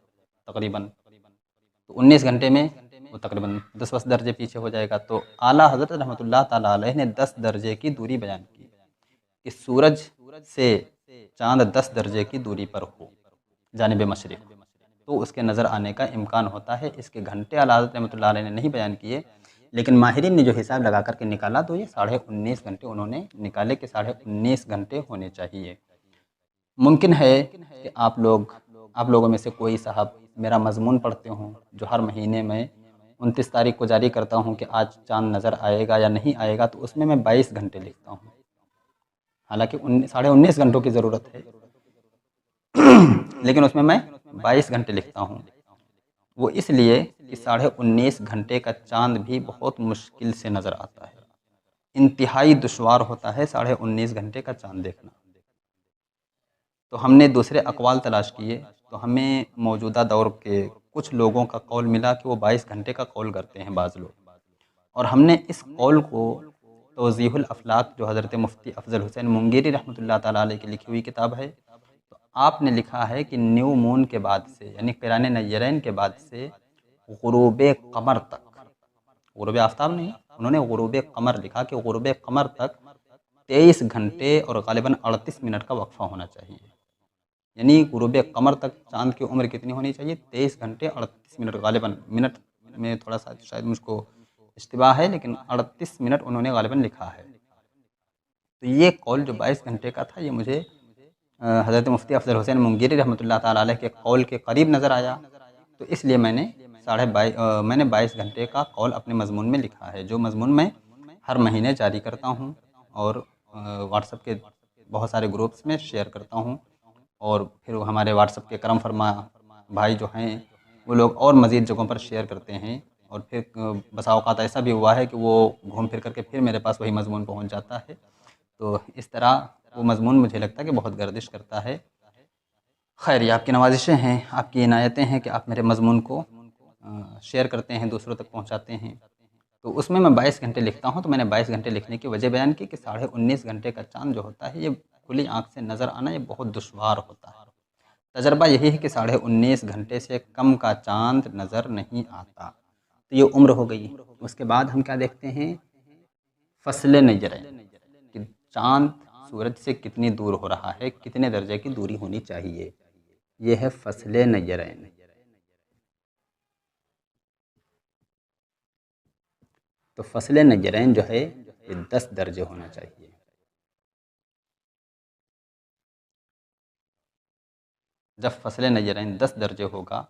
तकरीबन, तो 19 घंटे में वो तकरीबन 10 दर्जे पीछे हो जाएगा। तो आला हज़रत रहमतुल्लाह ताला अलैह ने 10 दर्जे की दूरी बयान की कि सूरज से चाँद 10 दर्जे की दूरी पर हो जानिब मशरिक़, तो उसके नज़र आने का इम्कान होता है। इसके घंटे आला हज़रत रहमतुल्लाह अलैह ने नहीं बयान किए, लेकिन माहिरीन ने जो हिसाब लगा करके निकाला तो ये 19.5 घंटे उन्होंने निकाले कि 19.5 घंटे होने चाहिए। मुमकिन है कि आप लोगों में से कोई साहब मेरा मज़मून पढ़ते हों, जो हर महीने में 29 तारीख को जारी करता हूँ कि आज चाँद नज़र आएगा या नहीं आएगा, तो उसमें मैं 22 घंटे लिखता हूँ। हालाँकि 19.5 घंटों की ज़रूरत है लेकिन उसमें मैं 22 घंटे लिखता हूँ। वो इसलिए कि 19.5 घंटे का चाँद भी बहुत मुश्किल से नज़र आता है। इंतहाई दुश्वार होता है 19.5 घंटे का चाँद देखना। तो हमने दूसरे अक़वाल तलाश किए, तो हमें मौजूदा दौर के कुछ लोगों का कौल मिला कि वो 22 घंटे का कौल करते हैं बाज़ लोग, और हमने इस कौल को तौज़ीहुल अफ़लाक जो हज़रत मुफ्ती अफ़ज़ल हुसैन मुंगेरी रहमतुल्लाह ताला अलैह की लिखी हुई किताब है, तो आपने लिखा है कि न्यू मून के बाद से यानी क़िरान नय्यरैन के बाद से ग़ुरूब क़मर तक, ग़ुरूब आफ्ताब नहीं, उन्होंने ग़ुरूब क़मर लिखा कि ग़ुरूब क़मर तक 23 घंटे और ग़ालिबन 38 मिनट का वक्फ़ा होना चाहिए। यानी ग़ुरूब क़मर तक चाँद की उम्र कितनी होनी चाहिए, 23 घंटे 38 मिनट। ग़ालिबन मिनट में थोड़ा सा शायद मुझको इश्तिबाह है, लेकिन 38 मिनट उन्होंने ग़ालिबन लिखा है। तो ये कौल जो 22 घंटे का था, ये मुझे हज़रत मुफ्ती अफ़ज़ल हुसैन मुंगेरी रहमतुल्लाह ताला अलैह के कौल के करीब नज़र आया, तो इसलिए मैंने 22 घंटे का कौल अपने मज़मून में लिखा है, जो मज़मून मैं हर महीने जारी करता हूँ और व्हाट्सएप के बहुत सारे ग्रुप्स में शेयर करता हूँ। और फिर हमारे व्हाट्सएप के करम फरमा भाई जो हैं, वो लोग और मज़ीद जगहों पर शेयर करते हैं, और फिर बसा औक़ात ऐसा भी हुआ है कि वो घूम फिर करके फिर मेरे पास वही मज़मून पहुँच जाता है। तो इस तरह वो मज़मून मुझे लगता है कि बहुत गर्दिश करता है। खैर, ये आपकी नवाज़िशें हैं, आपकी इनायतें हैं कि आप मेरे मज़मून को शेयर करते हैं, दूसरों तक पहुँचाते हैं। तो उसमें मैं 22 घंटे लिखता हूँ, तो मैंने 22 घंटे लिखने की वजह बयान की कि 19.5 घंटे का चाँद जो होता है, ये खुली आँख से नज़र आना ये बहुत दुश्वार होता है। तजर्बा यही है कि 19.5 घंटे से कम का चाँद नज़र नहीं आता। तो ये उम्र हो गई। उसके बाद हम क्या देखते हैं, फ़स्ल नज़रैन, कि चाँद सूरज से कितनी दूर हो रहा है, कितने दर्जे की दूरी होनी चाहिए। ये है फ़स्ल नज़रैन। तो फ़स्ल नज़रैन जो है ये 10 दर्जे होना चाहिए। जब फ़स्ल नज़रैन 10 दर्जे होगा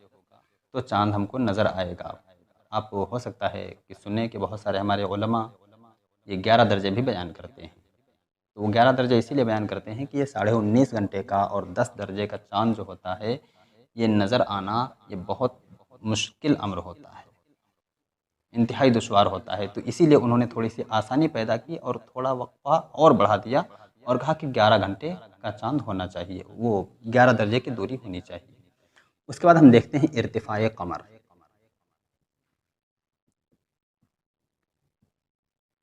तो चाँद हमको नज़र आएगा। आप हो सकता है कि सुने कि बहुत सारे हमारे उलमा ये 11 दर्जे भी बयान करते हैं। तो वो 11 दर्जे इसीलिए बयान करते हैं कि ये 19.5 घंटे का और 10 दर्जे का चाँद जो होता है, ये नज़र आना ये बहुत मुश्किल अम्र होता है, इंतहाई दुश्वार होता है। तो इसीलिए उन्होंने थोड़ी-सी आसानी पैदा की और थोड़ा वक़्फ़ा और बढ़ा दिया और कहा कि 11 घंटे का चाँद होना चाहिए, वो 11 दर्जे की दूरी होनी चाहिए। उसके बाद हम देखते हैं इर्तिफ़ाए क़मर।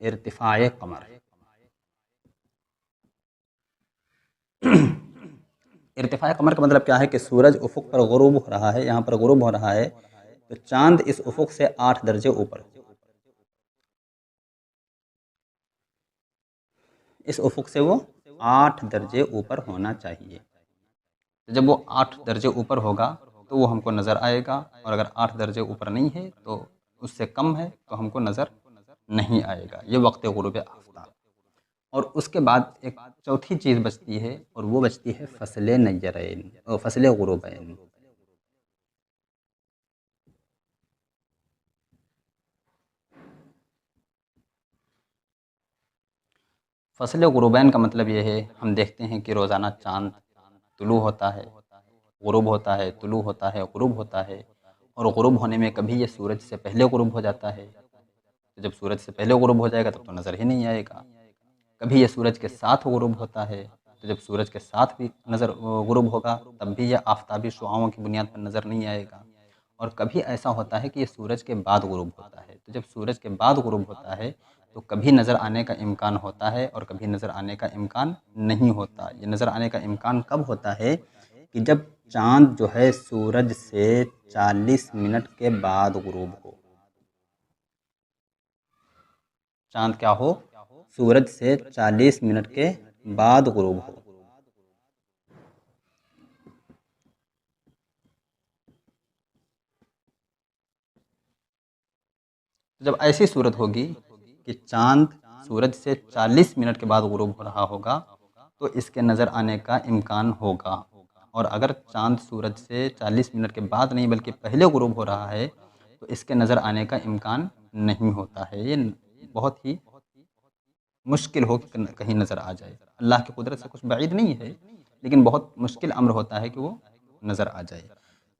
इर्तिफ़ाए क़मर, इर्तिफ़ाए क़मर का मतलब क्या है कि सूरज उफ़ुक़ पर ग़ुरूब हो रहा है, यहाँ पर ग़ुरूब हो रहा है, तो चाँद इस उफ़ुक़ से 8 दर्जे ऊपर, इस उफ़ुक़ से वो 8 दर्जे ऊपर होना चाहिए। तो जब वो 8 दर्जे ऊपर होगा तो वो हमको नज़र आएगा, और अगर 8 दर्जे ऊपर नहीं है तो उससे कम है तो हमको नज़र नहीं आएगा। ये वक़्त ग़ुरूब आफ्ताब। और उसके बाद एक चौथी चीज़ बचती है, और वो बचती है फ़स्ल नज़रैन और फ़स्ल ग़ुरूबैन। फ़स्ल ग़ुरूबैन का मतलब ये है, हम देखते हैं कि रोज़ाना चाँद तुलू होता है, ग़ुरूब होता है, तुलू होता है, ग़ुरूब होता है। और ग़ुरूब होने में कभी ये सूरज से पहले ग़ुरूब हो जाता है, तो जब सूरज से पहले ग़ुरूब हो जाएगा तब तो नज़र ही नहीं आएगा। कभी ये सूरज के साथ ग़ुरूब होता है, तो जब सूरज के साथ भी ग़ुरूब होगा तब भी ये आफ़ताबी शुआओं की बुनियाद पर नज़र नहीं आएगा। और कभी ऐसा होता है कि ये सूरज के बाद ग़ुरूब होता है, तो जब सूरज के बाद ग़ुरूब होता है तो कभी नज़र आने का इम्कान होता है और कभी नज़र आने का इम्कान नहीं होता। ये नज़र आने का इम्कान कब होता है कि जब चाँद जो है सूरज से 40 मिनट के बाद ग़ुरूब हो। चाँद क्या हो? सूरज से 40 मिनट के बाद ग़ुरूब हो। जब ऐसी सूरत होगी कि चाँद सूरज से 40 मिनट के बाद ग़ुरूब हो रहा होगा तो इसके नज़र आने का इम्कान होगा। और अगर चाँद सूरज से 40 मिनट के बाद नहीं बल्कि पहले ग़ुरूब हो रहा है तो इसके नज़र आने का इम्कान नहीं होता है। ये बहुत ही मुश्किल हो कि कहीं नज़र आ जाए। अल्लाह की कुदरत से कुछ बाइद नहीं है, लेकिन बहुत मुश्किल अम्र होता है कि वो नज़र आ जाए।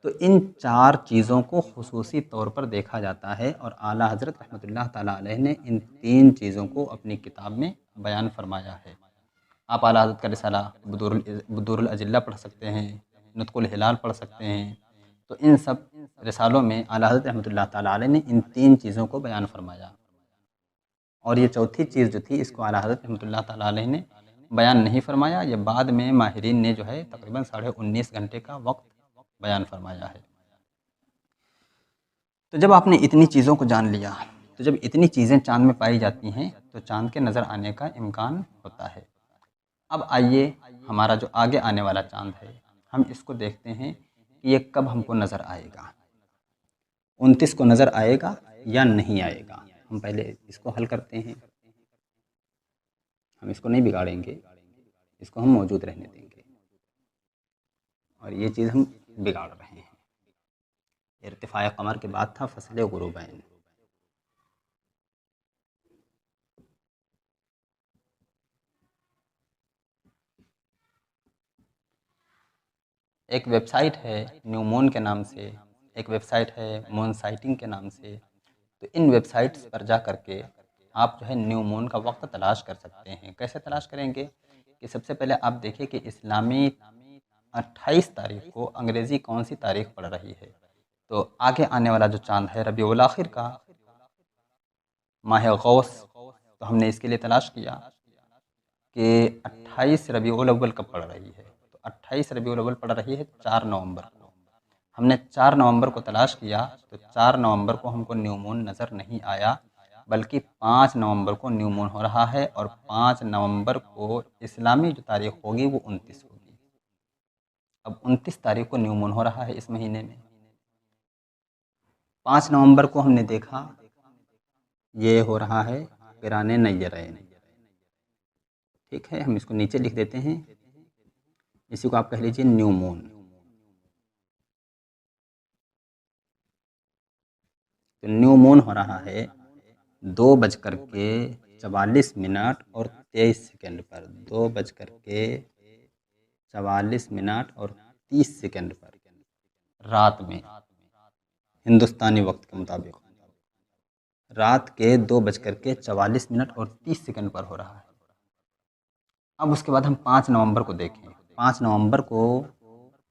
तो इन 4 चीज़ों को ख़ुसूसी तौर पर देखा जाता है और आला हज़रत रहमतुल्लाह ताला अलैह ने इन 3 चीज़ों को अपनी किताब में बयान फ़रमाया है। आप आला हज़रत का रिसाला बुदूरुल अजिल्ला पढ़ सकते हैं, नुत्क़ुल हिलाल पढ़ सकते हैं। तो इन सब रिसालों में आला हज़रत रहमतुल्लाह ताला अलैह ने इन 3 चीज़ों को बयान फ़रमाया। और ये चौथी चीज़ जो थी इसको आला हज़रत रहमतुल्लाह ताला अलैह ने बयान नहीं फ़रमाया। ये बाद में माहिरीन ने जो है तकरीबन 19.5 घंटे का वक्त बयान फ़रमाया है। तो जब आपने इतनी चीज़ों को जान लिया, तो जब इतनी चीज़ें चाँद में पाई जाती हैं तो चाँद के नज़र आने का इम्कान होता है। अब आइए हमारा जो आगे आने वाला चाँद है, हम इसको देखते हैं कि ये कब हमको नज़र आएगा। 29 को नज़र आएगा या नहीं आएगा। हम पहले इसको हल करते हैं। हम इसको नहीं बिगाड़ेंगे, इसको हम मौजूद रहने देंगे। और ये चीज़ हम बिगाड़ रहे हैं। इर्तिफ़ाए क़मर के बाद था फ़स्ल ग़ुरूबैन। एक वेबसाइट है न्यू मून के नाम से, एक वेबसाइट है मून साइटिंग के नाम से। तो इन वेबसाइट्स पर जा कर के आप जो है न्यू मून का वक्त तलाश कर सकते हैं। कैसे तलाश करेंगे कि सबसे पहले आप देखिए कि इस्लामी 28 तारीख़ को अंग्रेज़ी कौन सी तारीख़ पड़ रही है। तो आगे आने वाला जो चाँद है रबीउल आखिर का माह गौस, तो हमने इसके लिए तलाश किया कि 28 रबीउल अव्वल कब पड़ रही है। तो 28 रबीउल अव्वल पड़ रही है 4 नवंबर को। हमने 4 नवंबर को तलाश किया तो 4 नवंबर को हमको न्यू मून नज़र नहीं आया, बल्कि 5 नवंबर को न्यू मून हो रहा है। और 5 नवंबर को इस्लामी जो तारीख़ होगी वो 29 होगी। अब 29 तारीख़ को न्यू मून हो रहा है इस महीने में। 5 नवंबर को हमने देखा ये हो रहा है क़िराने नय्यरैन। ठीक है, हम इसको नीचे लिख देते हैं। इसी को आप कह लीजिए न्यू मून। तो न्यू मून हो रहा है 2:44 और 23 सेकंड पर, 2:44 और 30 सेकंड पर रात में, हिंदुस्तानी वक्त के मुताबिक रात के 2:44 और 30 सेकंड पर हो रहा है। अब उसके बाद हम 5 नवंबर को देखें। 5 नवंबर को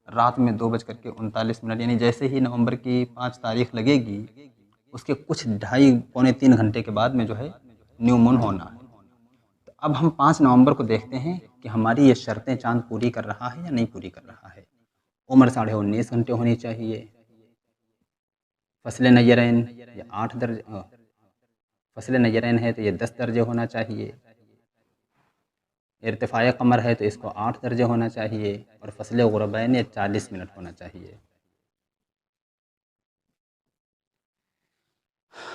रात में 2:39 यानी जैसे ही नवंबर की 5 तारीख़ लगेगी उसके कुछ 2.5-3 घंटे के बाद में जो है न्यू मून होना है। तो अब हम 5 नवंबर को देखते हैं कि हमारी ये शर्तें चाँद पूरी कर रहा है या नहीं पूरी कर रहा है। उम्र 19.5 घंटे होनी चाहिए। फ़स्ल नय्यरैन ये 8 दर्जे, फ़स्ल नय्यरैन है तो ये 10 दर्जे होना चाहिए। इर्तिफ़ाए क़मर है तो इसको 8 दर्जे होना चाहिए। और फ़स्ल ग़ुरूबैन ये 40 मिनट होना चाहिए।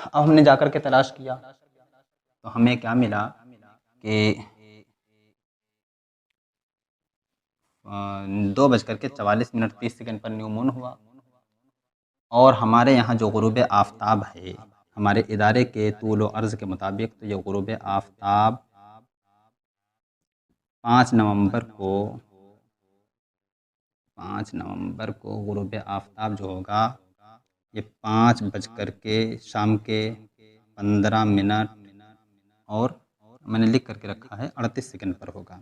अब हमने जाकर के तलाश किया तो हमें क्या मिला कि 2:44 पर न्यू मून हुआ। और हमारे यहाँ जो ग़ुरूब आफ़ताब है हमारे इदारे के तूल व अर्ज़ के मुताबिक, तो ये ग़ुरूब आफ़ताब 5 नवंबर को गुरूब आफ़ताब जो होगा ये 5 बज कर के शाम के 15 मिनट और मैंने लिख करके रखा है 38 सेकंड पर होगा।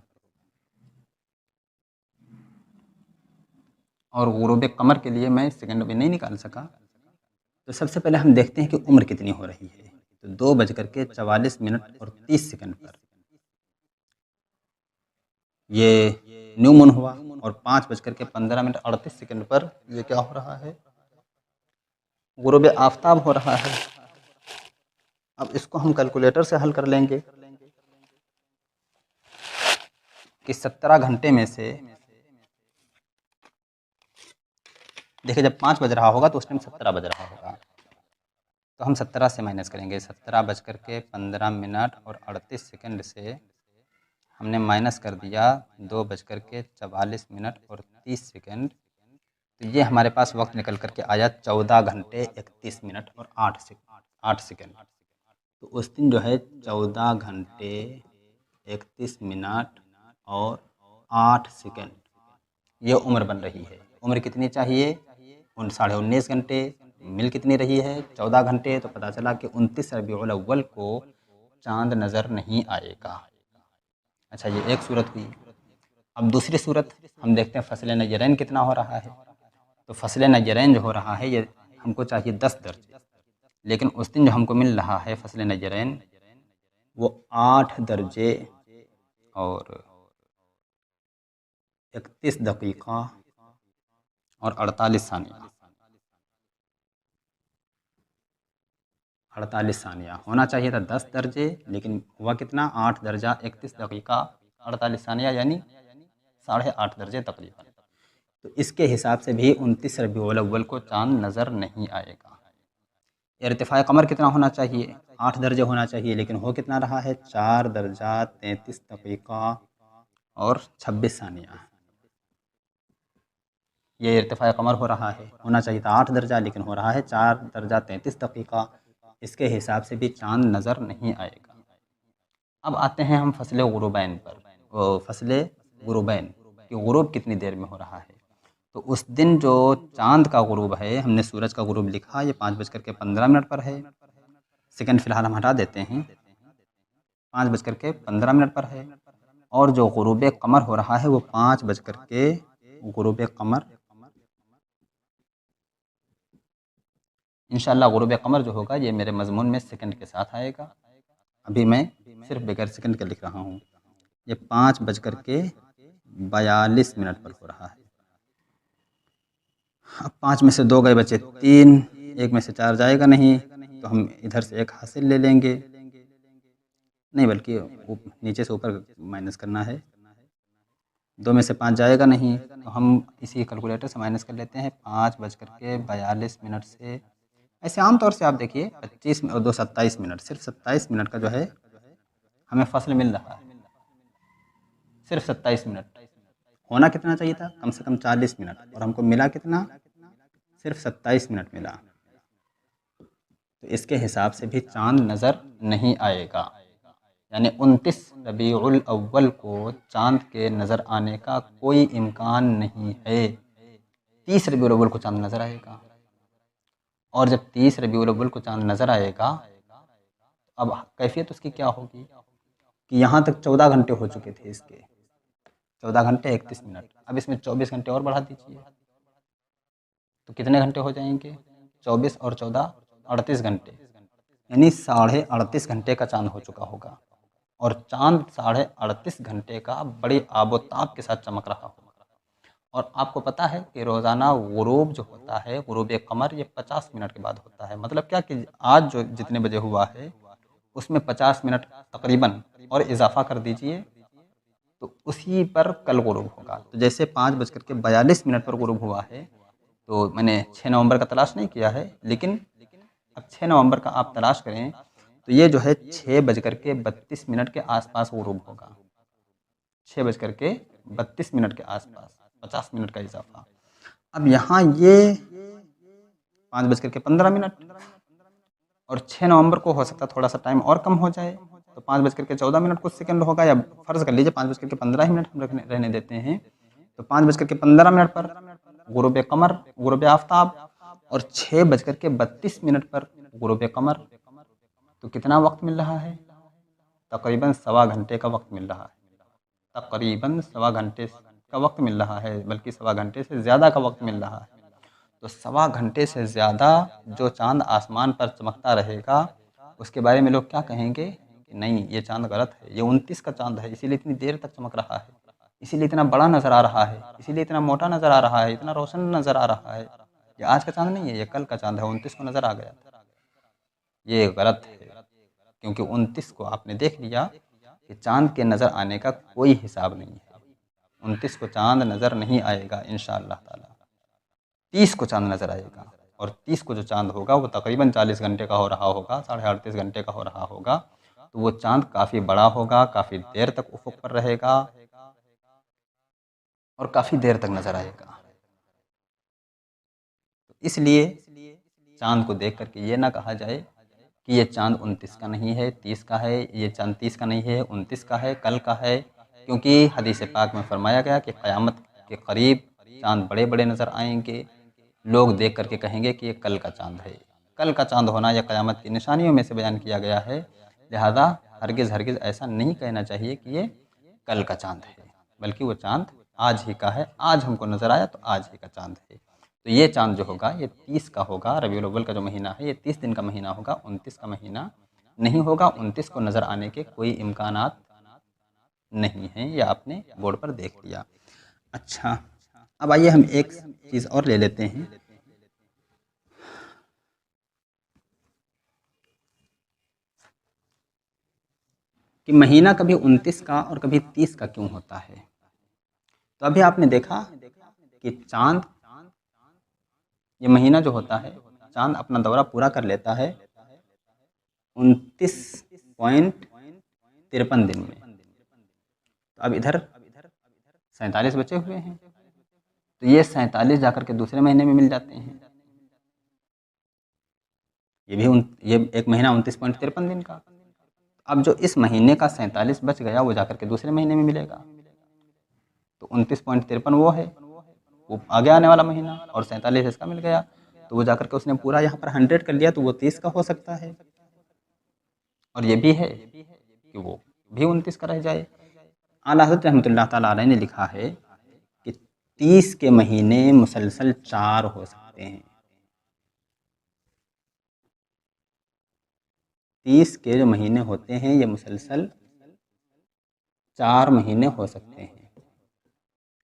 और गुरूब कमर के लिए मैं सेकंड में नहीं निकाल सका, तो सबसे पहले हम देखते हैं कि उम्र कितनी हो रही है। तो 2 बज कर के 44 मिनट और 30 सेकंड पर ये न्यू मून हुआ और 5 बज कर के 15 मिनट 38 सेकंड पर ये क्या हो रहा है, गुरूब आफ़ताब हो रहा है। अब इसको हम कैलकुलेटर से हल कर लेंगे कि 17 घंटे में से, देखिए जब 5 बज रहा होगा तो उस टाइम 17 बज रहा होगा, तो हम 17 से माइनस करेंगे। 17 बज कर के 15 मिनट और 38 सेकंड से हमने माइनस कर दिया 2 बज कर के 44 मिनट और 30 सेकंड, तो ये हमारे पास वक्त निकल करके आया 14 घंटे 31 मिनट और 8 सेकंड। तो उस दिन जो है 14 घंटे 31 मिनट और 8 सेकंड ये उम्र बन रही है। उम्र कितनी चाहिए? 19.5 घंटे। मिल कितनी रही है? 14 घंटे। तो पता चला कि 29 रबीउल अव्वल को चांद नज़र नहीं आएगा। अच्छा, ये एक सूरत हुई। अब दूसरी सूरत हम देखते हैं फसल नजरैन कितना हो रहा है। तो फसल नजरैन जो हो रहा है ये हमको चाहिए 10 दर्जे, लेकिन उस दिन जो हमको मिल रहा है फसल नजरैन वो 8 दर्जे और 31 दकीक़ा और 48 सानिया। 48 सानिया होना चाहिए था 10 दर्जे, लेकिन हुआ कितना? 8 दर्जा 31 दकीक़ा 48 सानिया, यानी 8.5 दर्जे तकरीबन। तो इसके हिसाब से भी 29 रबीउल अव्वल को चाँद नज़र नहीं आएगा। इर्तिफ़ा कमर कितना होना चाहिए? 8 दर्जे होना चाहिए, लेकिन हो कितना रहा है? 4 दर्जा 33 दकीक़ा और 26 सानिया। ये इर्तिफ़ा कमर हो रहा है। होना चाहिए था 8 दर्जा, लेकिन हो रहा है 4 दर्जा 33 दकीक़ा। इसके हिसाब से भी चाँद नज़र नहीं आएगा। अब आते हैं हम फ़स्ल गुरूबैन पर। फ़स्ल गुरूबैन कि गुरूब कितनी देर में हो रहा है। तो उस दिन जो चाँद का गुरूब है, हमने सूरज का गुरूब लिखा, ये 5 बज कर के 15 मिनट पर है। सेकंड फ़िलहाल हम हटा देते हैं, 5 बज कर के 15 मिनट पर है। और जो गुरूब कमर हो रहा है वो 5 बज कर के गुरूब कमर, इंशाअल्लाह गुरूब कमर जो होगा ये मेरे मज़मून में सेकंड के साथ आएगा। अभी मैं सिर्फ बगैर सेकंड के लिख रहा हूँ। ये 5 बज कर के 42 मिनट पर हो रहा है। अब 5 में से 2 गए, बचे 3, 1 में से 4 जाएगा नहीं, तो हम इधर से 1 हासिल ले लेंगे, नहीं बल्कि नीचे से ऊपर माइनस करना है। 2 में से 5 जाएगा नहीं, तो हम इसी कैलकुलेटर से माइनस कर लेते हैं। 5 बज कर के 42 मिनट से, ऐसे आम तौर से आप देखिए 25 और 2 27 मिनट, सिर्फ 27 मिनट का जो है हमें फसल मिल रहा है। सिर्फ 27 मिनट। होना कितना चाहिए था? कम से कम 40 मिनट, और हमको मिला कितना? सिर्फ 27 मिनट मिला। तो इसके हिसाब से भी चाँद नज़र नहीं आएगा, यानी 29 रबीउल अव्वल को चाँद के नज़र आने का कोई इम्कान नहीं है। 30 रबीउल अव्वल को चाँद नज़र आएगा, और जब 30 रबीउल अव्वल को चाँद नज़र आएगा, अब कैफियत उसकी क्या होगी कि यहाँ तक 14 घंटे हो चुके थे इसके, 14 घंटे 31 मिनट। अब इसमें 24 घंटे और बढ़ा दीजिए, तो कितने घंटे हो जाएंगे? 24 और 14 38 घंटे, यानी 38.5 घंटे का चाँद हो चुका होगा। और चाँद 38.5 घंटे का बड़ी आबोताब के साथ चमक रहा होगा। और आपको पता है कि रोज़ाना गुरूब जो होता है, गुरूब कमर, ये 50 मिनट के बाद होता है। मतलब क्या कि आज जो जितने बजे हुआ है उसमें 50 मिनट तकरीबन और इजाफा कर दीजिए, तो उसी पर कल गुरूब होगा। तो जैसे 5 बज कर के 42 मिनट पर गुरूब हुआ है, तो मैंने 6 नवंबर का तलाश नहीं किया है, लेकिन अब 6 नवंबर का आप तलाश करें तो ये जो है 6 बज कर के 32 मिनट के आसपास गुरूब होगा। 6 बज कर के 32 मिनट के आसपास, 50 मिनट का इजाफा। अब यहाँ ये 5 बज कर के 15 मिनट, और 6 नवंबर को हो सकता थोड़ा सा टाइम और कम हो जाए, तो 5:14 कुछ सेकंड होगा, या फ़र्ज़ कर लीजिए 5:15 हम रहने देते हैं, तो 5:15 पर गुरूब कमर, गुरूब आफ्ताब, और 6:32 पर गुरूब कमर। तो कितना वक्त मिल रहा है? तकरीबन सवा घंटे का वक्त मिल रहा है। तकरीबन सवा घंटे का वक्त मिल रहा है, बल्कि सवा घंटे से ज़्यादा का वक्त मिल रहा है। तो सवा घंटे से ज़्यादा जो चाँद आसमान पर चमकता रहेगा, उसके बारे में लोग क्या कहेंगे कि नहीं, ये चाँद गलत है, ये 29 का चाँद है, इसीलिए इतनी देर तक चमक रहा है, इसीलिए इतना बड़ा नज़र आ रहा है, इसीलिए इतना मोटा नज़र आ रहा है, इतना रोशन नज़र आ रहा है। ये आज का चाँद नहीं है, ये कल का चाँद है, 29 को नज़र आ गया। ये गलत है, क्योंकि 29 को आपने देख लिया कि चाँद के नज़र आने का कोई हिसाब नहीं है। 29 को चाँद नज़र नहीं आएगा इंशाअल्लाह ताला। 30 को चाँद नज़र आएगा, और 30 को जो चाँद होगा वो तकरीबन 40 घंटे का हो रहा होगा, 38.5 घंटे का हो रहा होगा। तो वो चाँद काफ़ी बड़ा होगा, काफ़ी देर तक उफ़ुक़ पर रहेगा और काफ़ी देर तक नज़र आएगा। तो इसलिए चाँद को देख करके ये ना कहा जाए कि ये चाँद 29 का नहीं है, 30 का है, ये चाँद 30 का नहीं है, 29 का है, कल का है। क्योंकि हदीस पाक में फरमाया गया कि क़यामत के करीब चाँद बड़े बड़े नज़र आएंगे, लोग देख करके कहेंगे कि ये कल का चाँद है। कल का चाँद होना यह क़यामत की निशानियों में से बयान किया गया है, लिहाजा हरगिज़ ऐसा नहीं कहना चाहिए कि ये कल का चाँद है, बल्कि वो चाँद आज ही का है, आज हमको नज़र आया तो आज ही का चाँद है। तो ये चाँद जो होगा ये 30 का होगा, रबीउल अव्वल का जो महीना है ये 30 दिन का महीना होगा, 29 का महीना नहीं होगा। 29 को नज़र आने के कोई इम्कानात नहीं हैं, ये आपने बोर्ड पर देख लिया। अच्छा, अब आइए हम एक चीज़ और ले लेते हैं कि महीना कभी 29 का और कभी 30 का क्यों होता है। तो अभी आपने देखा कि चाँद, ये महीना जो होता है, चाँद अपना दौरा पूरा कर लेता है 29.53 दिन में। तो अब इधर 47 बचे हुए हैं, तो ये 47 जाकर के दूसरे महीने में मिल जाते हैं। ये एक महीना 29.53 दिन का। अब जो इस महीने का 47 बच गया वो जाकर के दूसरे महीने में मिलेगा। तो 29.53 वो है, वो आगे आने वाला महीना, और 47 इसका मिल गया, तो वो जाकर के उसने पूरा यहाँ पर 100 कर लिया, तो वो 30 का हो सकता है। और ये भी है कि वो भी 29 का रह जाए। आला हज़रत रहमतुल्लाह ताला अलैह ने लिखा है कि 30 के महीने मुसलसल 4 हो सकते हैं। 30 के जो महीने होते हैं ये मुसलसल 4 महीने हो सकते हैं,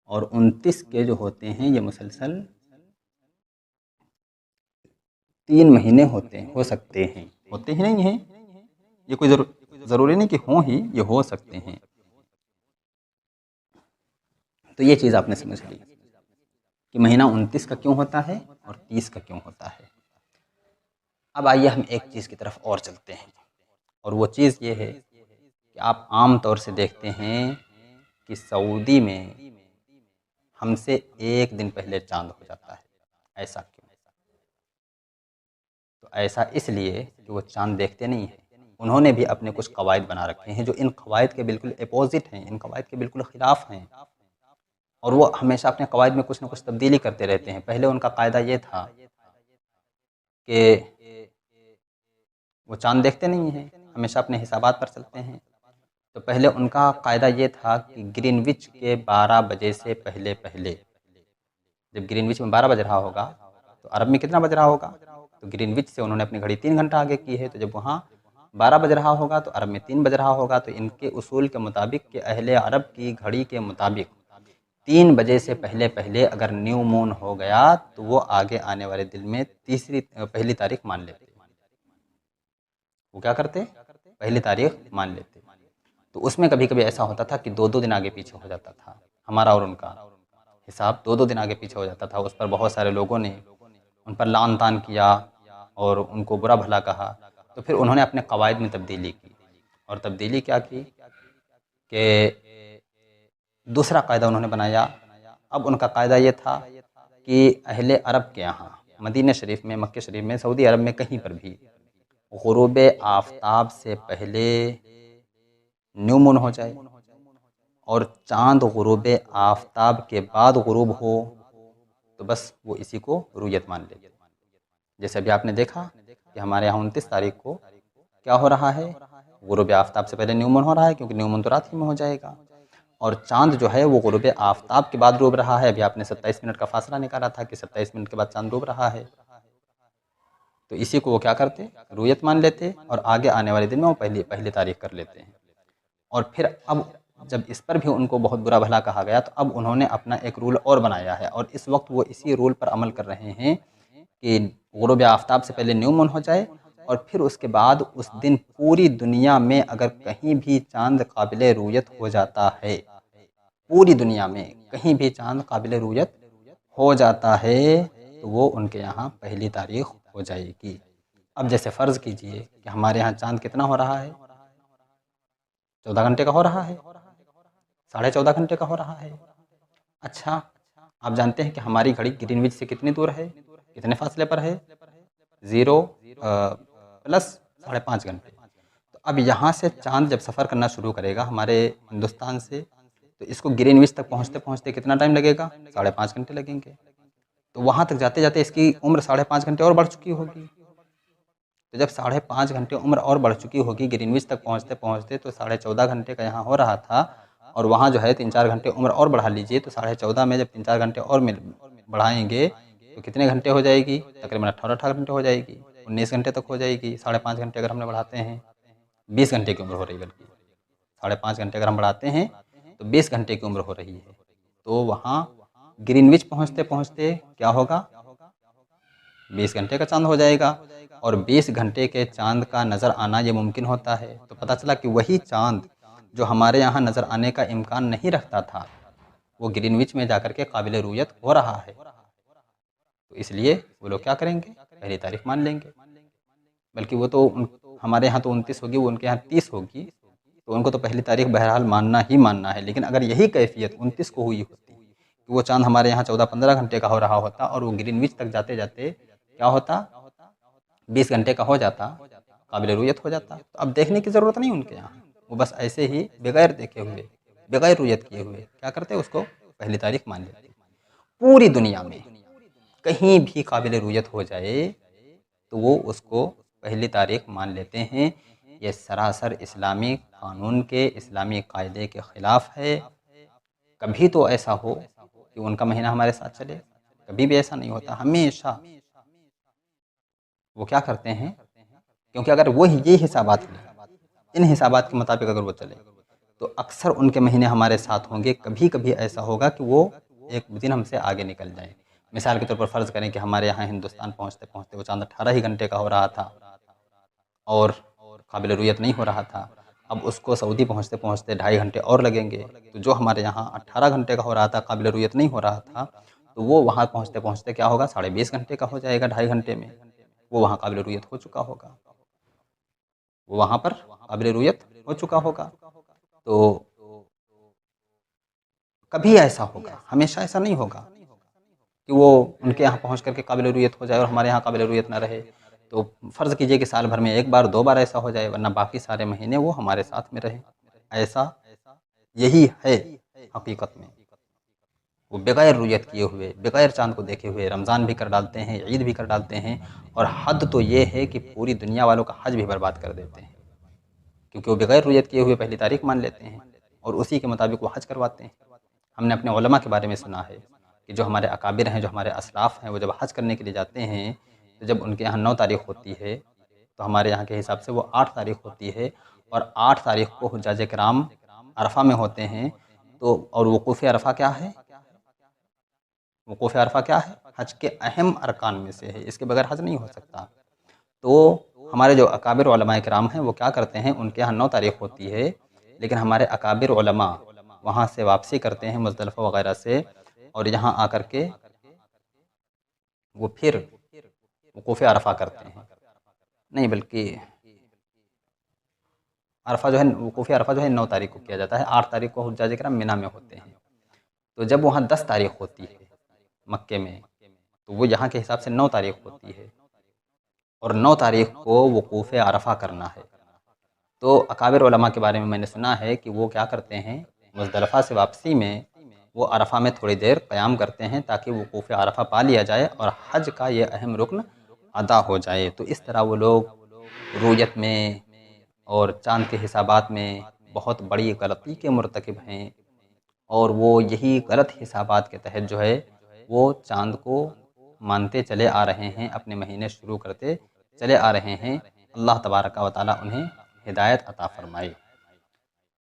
और 29 के जो होते हैं ये मुसलसल 3 महीने हो सकते हैं। होते ही नहीं हैं, ये कोई ज़रूरी नहीं कि हों ही, ये हो सकते हैं। तो ये चीज़ आपने समझ ली कि महीना 29 का क्यों होता है और 30 का क्यों होता है। अब आइए हम एक चीज़ की तरफ और चलते हैं, और वो चीज़ ये है कि आप आम तौर से देखते हैं कि सऊदी में हमसे एक दिन पहले चाँद हो जाता है। ऐसा क्यों? तो ऐसा इसलिए कि वो चाँद देखते नहीं हैं। उन्होंने भी अपने कुछ कवायद बना रखे हैं जो इन कवायद के बिल्कुल अपोज़िट हैं, इन कवायद के बिल्कुल ख़िलाफ़ हैं, और वो हमेशा अपने कवायद में कुछ न कुछ तब्दीली करते रहते हैं। पहले उनका कायदा ये था कि वो चाँद देखते नहीं हैं, हमेशा अपने हिसाबात पर चलते हैं। तो पहले उनका कायदा ये था कि ग्रीनविच के 12 बजे से पहले जब ग्रीनविच में 12 बज रहा होगा तो अरब में कितना बज रहा होगा, तो ग्रीनविच से उन्होंने अपनी घड़ी 3 घंटा आगे की है, तो जब वहाँ 12 बज रहा होगा तो अरब में 3 बज रहा होगा। तो इनके उसूल के मुताबिक कि अहले अरब की घड़ी के मुताबिक 3 बजे से पहले अगर न्यू मून हो गया तो वो आगे आने वाले दिन में पहली तारीख मान लेते। वो क्या करते, पहली तारीख मान लेते। तो उसमें कभी कभी ऐसा होता था कि 2-2 दिन आगे पीछे हो जाता था, हमारा और उनका हिसाब 2-2 दिन आगे पीछे हो जाता था। उस पर बहुत सारे लोगों ने उन पर लान तान किया और उनको बुरा भला कहा। तो फिर उन्होंने अपने कवायद में तब्दीली की, और तब्दीली क्या की कि दूसरा कायदा उन्होंने बनाया। अब उनका कायदा ये था कि अहले अरब के यहाँ मदीना शरीफ में, मक्के शरीफ में, सऊदी अरब में कहीं पर भी गुरूब आफ्ताब से पहले न्यू मून हो जाए और चाँद गुरूब आफताब के बाद गुरूब हो तो बस वो इसी को रुयत मान लेते। जैसे अभी आपने देखा कि हमारे यहाँ 29 तारीख को क्या हो रहा है, गुरूब आफताब से पहले न्यू मून हो रहा है, क्योंकि न्यू मून तो रात ही में हो जाएगा। और चाँद जो है वो गुरूब आफताब के बाद डूब रहा है। अभी आपने 27 मिनट का फासला निकाला था कि 27 मिनट के बाद चाँद डूब रहा है, तो इसी को वो क्या करते, रुयत मान लेते और आगे आने वाले दिन में वो पहली तारीख कर लेते हैं। और फिर अब जब इस पर भी उनको बहुत बुरा भला कहा गया तो अब उन्होंने अपना एक रूल और बनाया है और इस वक्त वो इसी रूल पर अमल कर रहे हैं कि गुरूब आफताब से पहले न्यू मून हो जाए और फिर उसके बाद उस दिन पूरी दुनिया में अगर कहीं भी चांद काबिल रुयत हो जाता है, पूरी दुनिया में कहीं भी चांद काबिल रुयत हो जाता है तो वो उनके यहाँ पहली तारीख हो जाएगी। अब जैसे फ़र्ज़ कीजिए कि हमारे यहाँ चांद कितना हो रहा है, 14 घंटे का हो रहा है, 14.5 घंटे का हो रहा है। अच्छा, आप जानते हैं कि हमारी घड़ी ग्रीनविच से कितनी दूर है, कितने फासले पर है, 0 प्लस 5.5 घंटे। तो अब यहाँ से चांद जब सफ़र करना शुरू करेगा हमारे हिंदुस्तान से, तो इसको ग्रीनविच तक पहुँचते पहुँचते कितना टाइम लगेगा, 5.5 घंटे लगेंगे। तो वहाँ तक जाते जाते इसकी उम्र 5.5 घंटे और बढ़ चुकी होगी। तो जब 5.5 घंटे उम्र और बढ़ चुकी होगी ग्रीनविच तक पहुँचते पहुँचते, तो 14.5 घंटे का यहाँ हो रहा था और वहाँ जो है 3-4 घंटे उम्र और बढ़ा लीजिए, तो 14.5 में जब 3-4 घंटे और बढ़ाएंगे तो कितने घंटे हो जाएगी, तकरीबन 18 घंटे हो जाएगी, 19 घंटे तक हो जाएगी। 5.5 घंटे अगर हमने बढ़ाते हैं, 20 घंटे की उम्र हो रही है, बल्कि 5.5 घंटे अगर हम बढ़ाते हैं तो 20 घंटे की उम्र हो रही है। तो वहाँ ग्रीनविच पहुँचते पहुँचते क्या होगा, 20 घंटे का चांद हो जाएगा और 20 घंटे के चांद का नज़र आना ये मुमकिन होता है। तो पता चला कि वही चांद जो हमारे यहाँ नज़र आने का इम्कान नहीं रखता था वो ग्रीनविच में जाकर के काबिल रुयत हो रहा है। तो इसलिए वो लोग क्या करेंगे, पहली तारीख मान लेंगे। बल्कि वो तो हमारे यहाँ तो 29 होगी, वो उनके यहाँ 30 होगी, तो उनको तो पहली तारीख बहरहाल मानना ही मानना है। लेकिन अगर यही कैफियत 29 को हुई होती तो वो चांद हमारे यहाँ 14-15 घंटे का हो रहा होता और वो ग्रीनविच तक जाते जाते क्या होता, 20 घंटे का हो जाता, काबिल रुयत हो जाता। तो अब देखने की ज़रूरत नहीं उनके यहाँ, वो बस ऐसे ही बगैर देखे हुए, बगैर रुयत किए हुए क्या करते, उसको पहली तारीख मान लेते। पूरी दुनिया में कहीं भी काबिल रुयत हो जाए तो वो उसको पहली तारीख मान लेते हैं। ये सरासर इस्लामी कानून के, इस्लामी कायदे के ख़िलाफ़ है। कभी तो ऐसा हो कि उनका महीना हमारे साथ चले, कभी भी ऐसा नहीं होता। हमेशा वो क्या करते हैं, क्योंकि अगर वो ये हिसाबात लें, इन हिसाबात के मुताबिक अगर वो चले तो अक्सर उनके महीने हमारे साथ होंगे। कभी कभी ऐसा होगा कि वो एक दिन हमसे आगे निकल जाए। मिसाल के तौर पर फ़र्ज़ करें कि हमारे यहाँ हिंदुस्तान पहुँचते पहुँचते वो चाँद 18 ही घंटे का हो रहा था और काबिल रुयत नहीं हो रहा था। अब उसको सऊदी पहुँचते पहुँचते 2.5 घंटे और लगेंगे। तो जो हमारे यहाँ 18 घंटे का हो रहा था, काबिल रुयत नहीं हो रहा था, तो वो वहाँ पहुँचते पहुँचते क्या होगा, 20.5 घंटे का हो जाएगा। 2.5 घंटे में वो वहाँ काबिल रुयत हो चुका होगा, वो वहाँ पर काबिल रुयत हो चुका होगा। तो कभी ऐसा होगा, हमेशा ऐसा नहीं होगा कि वो उनके यहाँ पहुँच करके काबिल रुयत हो जाए और हमारे यहाँ काबिल रुयत ना रहे। तो फ़र्ज़ कीजिए कि साल भर में 1 बार 2 बार ऐसा हो जाए, वरना बाकी सारे महीने वो हमारे साथ में रहे। ऐसा यही है हकीकत में। वो बग़ैर रुयत किए हुए, बग़ैर चाँद को देखे हुए रमज़ान भी कर डालते हैं, ईद भी कर डालते हैं और हद तो ये है कि पूरी दुनिया वालों का हज भी बर्बाद कर देते हैं, क्योंकि वो बग़ैर रुयत किए हुए पहली तारीख मान लेते हैं और उसी के मुताबिक वो हज करवाते हैं। हमने अपने उलमा के बारे में सुना है कि जो हमारे अकाबिर हैं, जो हमारे असलाफ़ हैं, वो जब हज करने के लिए जाते हैं तो जब उनके यहाँ 9 तारीख होती है तो हमारे यहाँ के हिसाब से वो 8 तारीख होती है और 8 तारीख को हुज्जाज किराम अरफ़ा में होते हैं। तो और वक़ूफ़ अरफ़ा क्या है, वक़ूफ़ अरफ़ा क्या है, हज के अहम अरकान में से है, इसके बगैर हज नहीं हो सकता। तो हमारे जो अकाबिर उलमाए किराम हैं वो क्या करते हैं, उनके यहाँ 9 तारीख होती है, लेकिन हमारे अकाबिर उलमा वहाँ से वापसी करते हैं मुज़दलिफ़ा वग़ैरह से और यहाँ आकर के वो फिर वक़ूफ़ अरफ़ा करते हैं। नहीं, बल्कि अरफ़ा जो है, वक़ूफ़ अरफ़ा जो है 9 तारीख को किया जाता है, 8 तारीख को हुज्जाज किराम मिना में होते हैं। तो जब वहाँ 10 तारीख होती है मक्के में, तो वो यहाँ के हिसाब से 9 तारीख होती है और 9 तारीख को वक़ूफ़ अरफ़ा करना है। तो अकाबिर उलमा के बारे में मैंने सुना है कि वो क्या करते हैं, मुज़दलिफ़ा से वापसी में वो अरफ़ा में थोड़ी देर क़याम करते हैं ताकि वक़ूफ़ अरफ़ा पा लिया जाए और हज का ये अहम रुकन अदा हो जाए। तो इस तरह वो लोग रूयत में और चाँद के हिसाबात में बहुत बड़ी गलती के मुर्तकिब हैं, और वो यही गलत हिसाबात के तहत जो है वो चाँद को मानते चले आ रहे हैं, अपने महीने शुरू करते चले आ रहे हैं। अल्लाह तबारक व तआला उन्हें हिदायत अता फ़रमाए।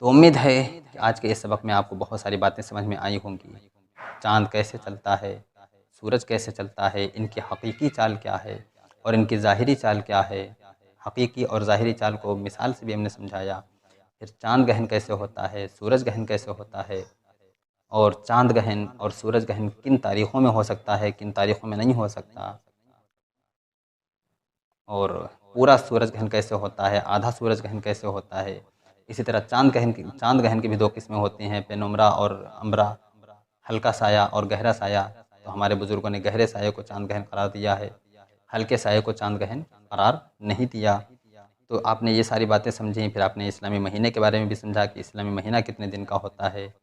तो उम्मीद है कि आज के इस सबक में आपको बहुत सारी बातें समझ में आई होंगी। चाँद कैसे चलता है, सूरज कैसे चलता है, इनकी हकीकी चाल क्या है और इनकी ज़ाहिरी चाल क्या है। हकीकी और ज़ाहिरी चाल को मिसाल से भी हमने समझाया। फिर चाँद ग्रहण कैसे होता है, सूरज ग्रहण कैसे होता है, और चाँद ग्रहण और सूरज ग्रहण किन तारीख़ों में हो सकता है, किन तारीख़ों में नहीं हो सकता, और पूरा सूरज ग्रहण कैसे होता है, आधा सूरज ग्रहण कैसे होता है। इसी तरह चाँद ग्रहण की भी 2 किस्में होती हैं, पेनुम्रा और अम्बरा, हल्का साया और गहरा साया। तो हमारे बुज़ुर्गों ने गहरे साये को चाँद ग्रहण करार दिया है, हल्के साये को चाँद ग्रहण करार नहीं दिया। तो आपने ये सारी बातें समझी। फिर आपने इस्लामी महीने के बारे में भी समझा कि इस्लामी महीना कितने दिन का होता है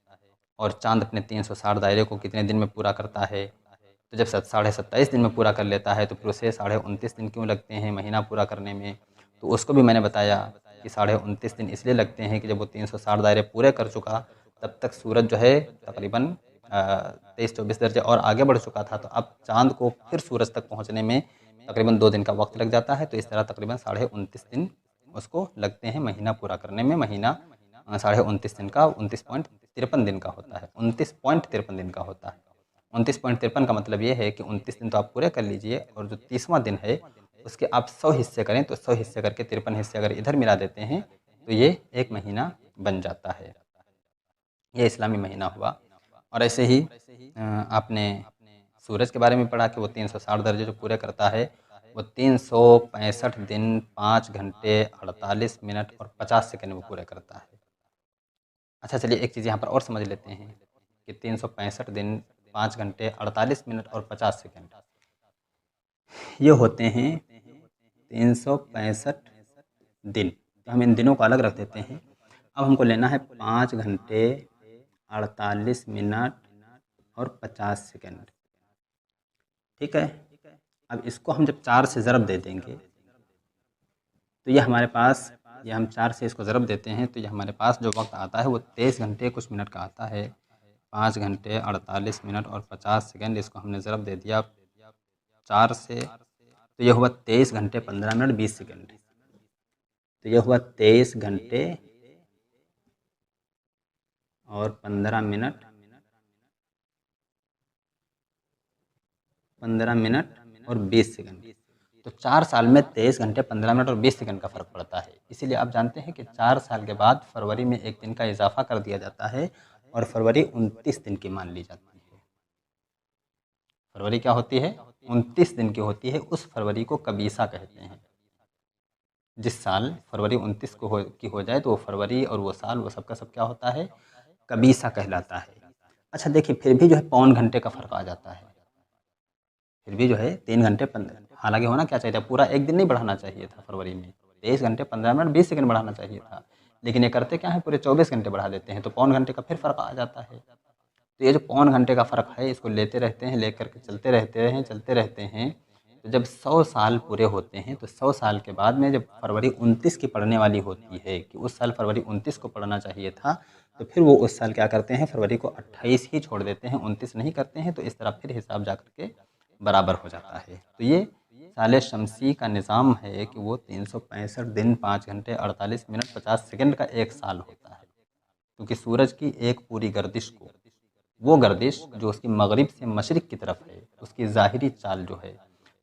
और चाँद अपने 360 दायरे को कितने दिन में पूरा करता है। तो जब 27.5 दिन में पूरा कर लेता है तो फिर उसे 29.5 दिन क्यों लगते हैं महीना पूरा करने में। तो उसको भी मैंने बताया कि 29.5 दिन इसलिए लगते हैं कि जब वो 360 दायरे पूरे कर चुका तब तक सूरज जो है तकरीबन 23-24 दर्जे और आगे बढ़ चुका था। तो अब चाँद को फिर सूरज तक पहुँचने में तकरीबन 2 दिन का वक्त लग जाता है। तो इस तरह तकरीबन 29.5 दिन उसको लगते हैं महीना पूरा करने में। महीना 29.5 दिन का 29.53 दिन का होता है, 29.53 दिन का होता है। 29.53 का मतलब ये है कि 29 दिन तो आप पूरे कर लीजिए और जो 30वां दिन है उसके आप 100 हिस्से करें, तो 100 हिस्से करके 53 हिस्से अगर इधर मिला देते हैं तो ये एक महीना बन जाता है। ये इस्लामी महीना हुआ। और ऐसे ही आपने सूरज के बारे में पढ़ा कि वो 360 दर्जे जो पूरे करता है वो 365 दिन 5 घंटे 48 मिनट और 50 सेकंड में पूरे करता है। अच्छा, चलिए एक चीज़ यहाँ पर और समझ लेते हैं कि 365 दिन 5 घंटे 48 मिनट और 50 सेकंड ये होते हैं 365 दिन। तो हम इन दिनों को अलग रख देते हैं। अब हमको लेना है 5 घंटे 48 मिनट और 50 सेकंड, ठीक है। अब इसको हम जब 4 से ज़रब दे देंगे तो ये हमारे पास, ये हम 4 से इसको ज़रब देते हैं तो ये हमारे पास जो वक्त आता है वो 23 घंटे कुछ मिनट का आता है। 5 घंटे 48 मिनट और 50 सेकंड, इसको हमने ज़रब दे दिया 4 से, तो ये हुआ 23 घंटे 15 मिनट 20 सेकंड। तो ये हुआ 23 घंटे और 15 मिनट 15 मिनट और 20 सेकंड। तो 4 साल में 23 घंटे 15 मिनट और 20 सेकंड का फ़र्क पड़ता है। इसीलिए आप जानते हैं कि 4 साल के बाद फरवरी में 1 दिन का इजाफा कर दिया जाता है और फरवरी 29 दिन की मान ली जाती है। फरवरी क्या होती है? 29 दिन की होती है। उस फरवरी को कबीसा कहते हैं। जिस साल फरवरी 29 की हो जाए तो वो फरवरी और वो साल वो सब का सब क्या होता है? कबीसा कहलाता है। अच्छा देखिए, फिर भी जो है पौन घंटे का फ़र्क आ जाता है। फिर भी जो है 3 घंटे 15, हालांकि होना क्या चाहिए था, पूरा एक दिन नहीं बढ़ाना चाहिए था फरवरी में, 23 घंटे 15 मिनट 20 सेकंड बढ़ाना चाहिए था। लेकिन ये करते क्या है, पूरे 24 घंटे बढ़ा देते हैं, तो पौन घंटे का फिर फ़र्क आ जाता है। तो ये जो पौन घंटे का फ़र्क है इसको लेते रहते हैं, लेकर के चलते रहते हैं। तो जब 100 साल पूरे होते हैं तो 100 साल के बाद में जब फरवरी 29 की पड़ने वाली होती है कि उस साल फरवरी 29 को पड़ना चाहिए था, तो फिर वो उस साल क्या करते हैं, फरवरी को 28 ही छोड़ देते हैं, 29 नहीं करते हैं। तो इस तरह फिर हिसाब जा कर के बराबर हो जाता है। तो ये साल शमसी का निज़ाम है कि वो 365 दिन 5 घंटे 48 मिनट 50 सेकंड का एक साल होता है। क्योंकि सूरज की एक पूरी गर्दिश को, वो गर्दिश जो उसकी मगरिब से मशरिक़ की तरफ है, उसकी ज़ाहिरी चाल जो है,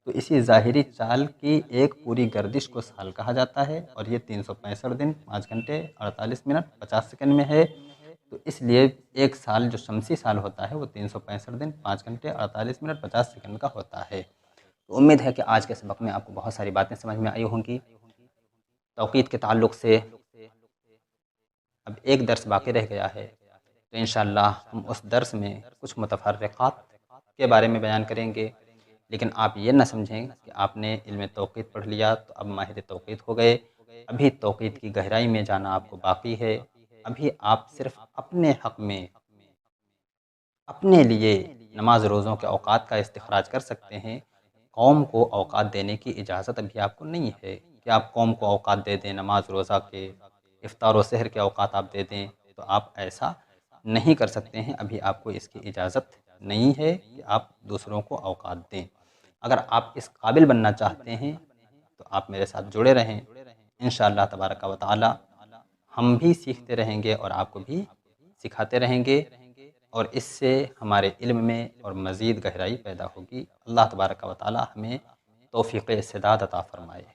तो इसी ज़ाहिरी चाल की एक पूरी गर्दिश को साल कहा जाता है। और ये 365 दिन 5 घंटे 48 मिनट 50 सेकंड में है। तो इसलिए एक साल जो शमसी साल होता है वो 365 दिन 5 घंटे 48 मिनट 50 सेकंड का होता है। तो उम्मीद है कि आज के सबक में आपको बहुत सारी बातें समझ में आई होंगी। तौक़ीत के ताल्लुक़ से अब एक दर्स बाकी रह गया है, तो इंशाअल्लाह हम उस दर्स में कुछ मुतफ़र्रिक़ात के बारे में बयान करेंगे। लेकिन आप ये ना समझें कि आपने इल्म तौक़ीत पढ़ लिया तो अब माहिर तौक़ीत हो गए। अभी तौक़ीद की गहराई में जाना आपको बाकी है। अभी आप सिर्फ़ अपने हक़ में, अपने लिए नमाज रोज़ों के औक़ात का इस्तिख़राज कर सकते हैं। कौम को औक़ात देने की इजाज़त अभी आपको नहीं है कि आप कौम को औक़ात दे दें, नमाज रोज़ा के, इफ़्तार व सहर के औक़ात आप दे दें, तो आप ऐसा नहीं कर सकते हैं। अभी आपको इसकी इजाज़त नहीं है कि आप दूसरों को औक़ात दें। अगर आप इस काबिल बनना चाहते हैं तो आप मेरे साथ जुड़े रहें। इंशाअल्लाह तबारक व तआला हम भी सीखते रहेंगे और आपको भी सिखाते रहेंगे, और इससे हमारे इल्म में और मज़ीद गहराई पैदा होगी। अल्लाह तबारक व तआला हमें तौफ़ीक़ इस्तिदाद अता फ़रमाए।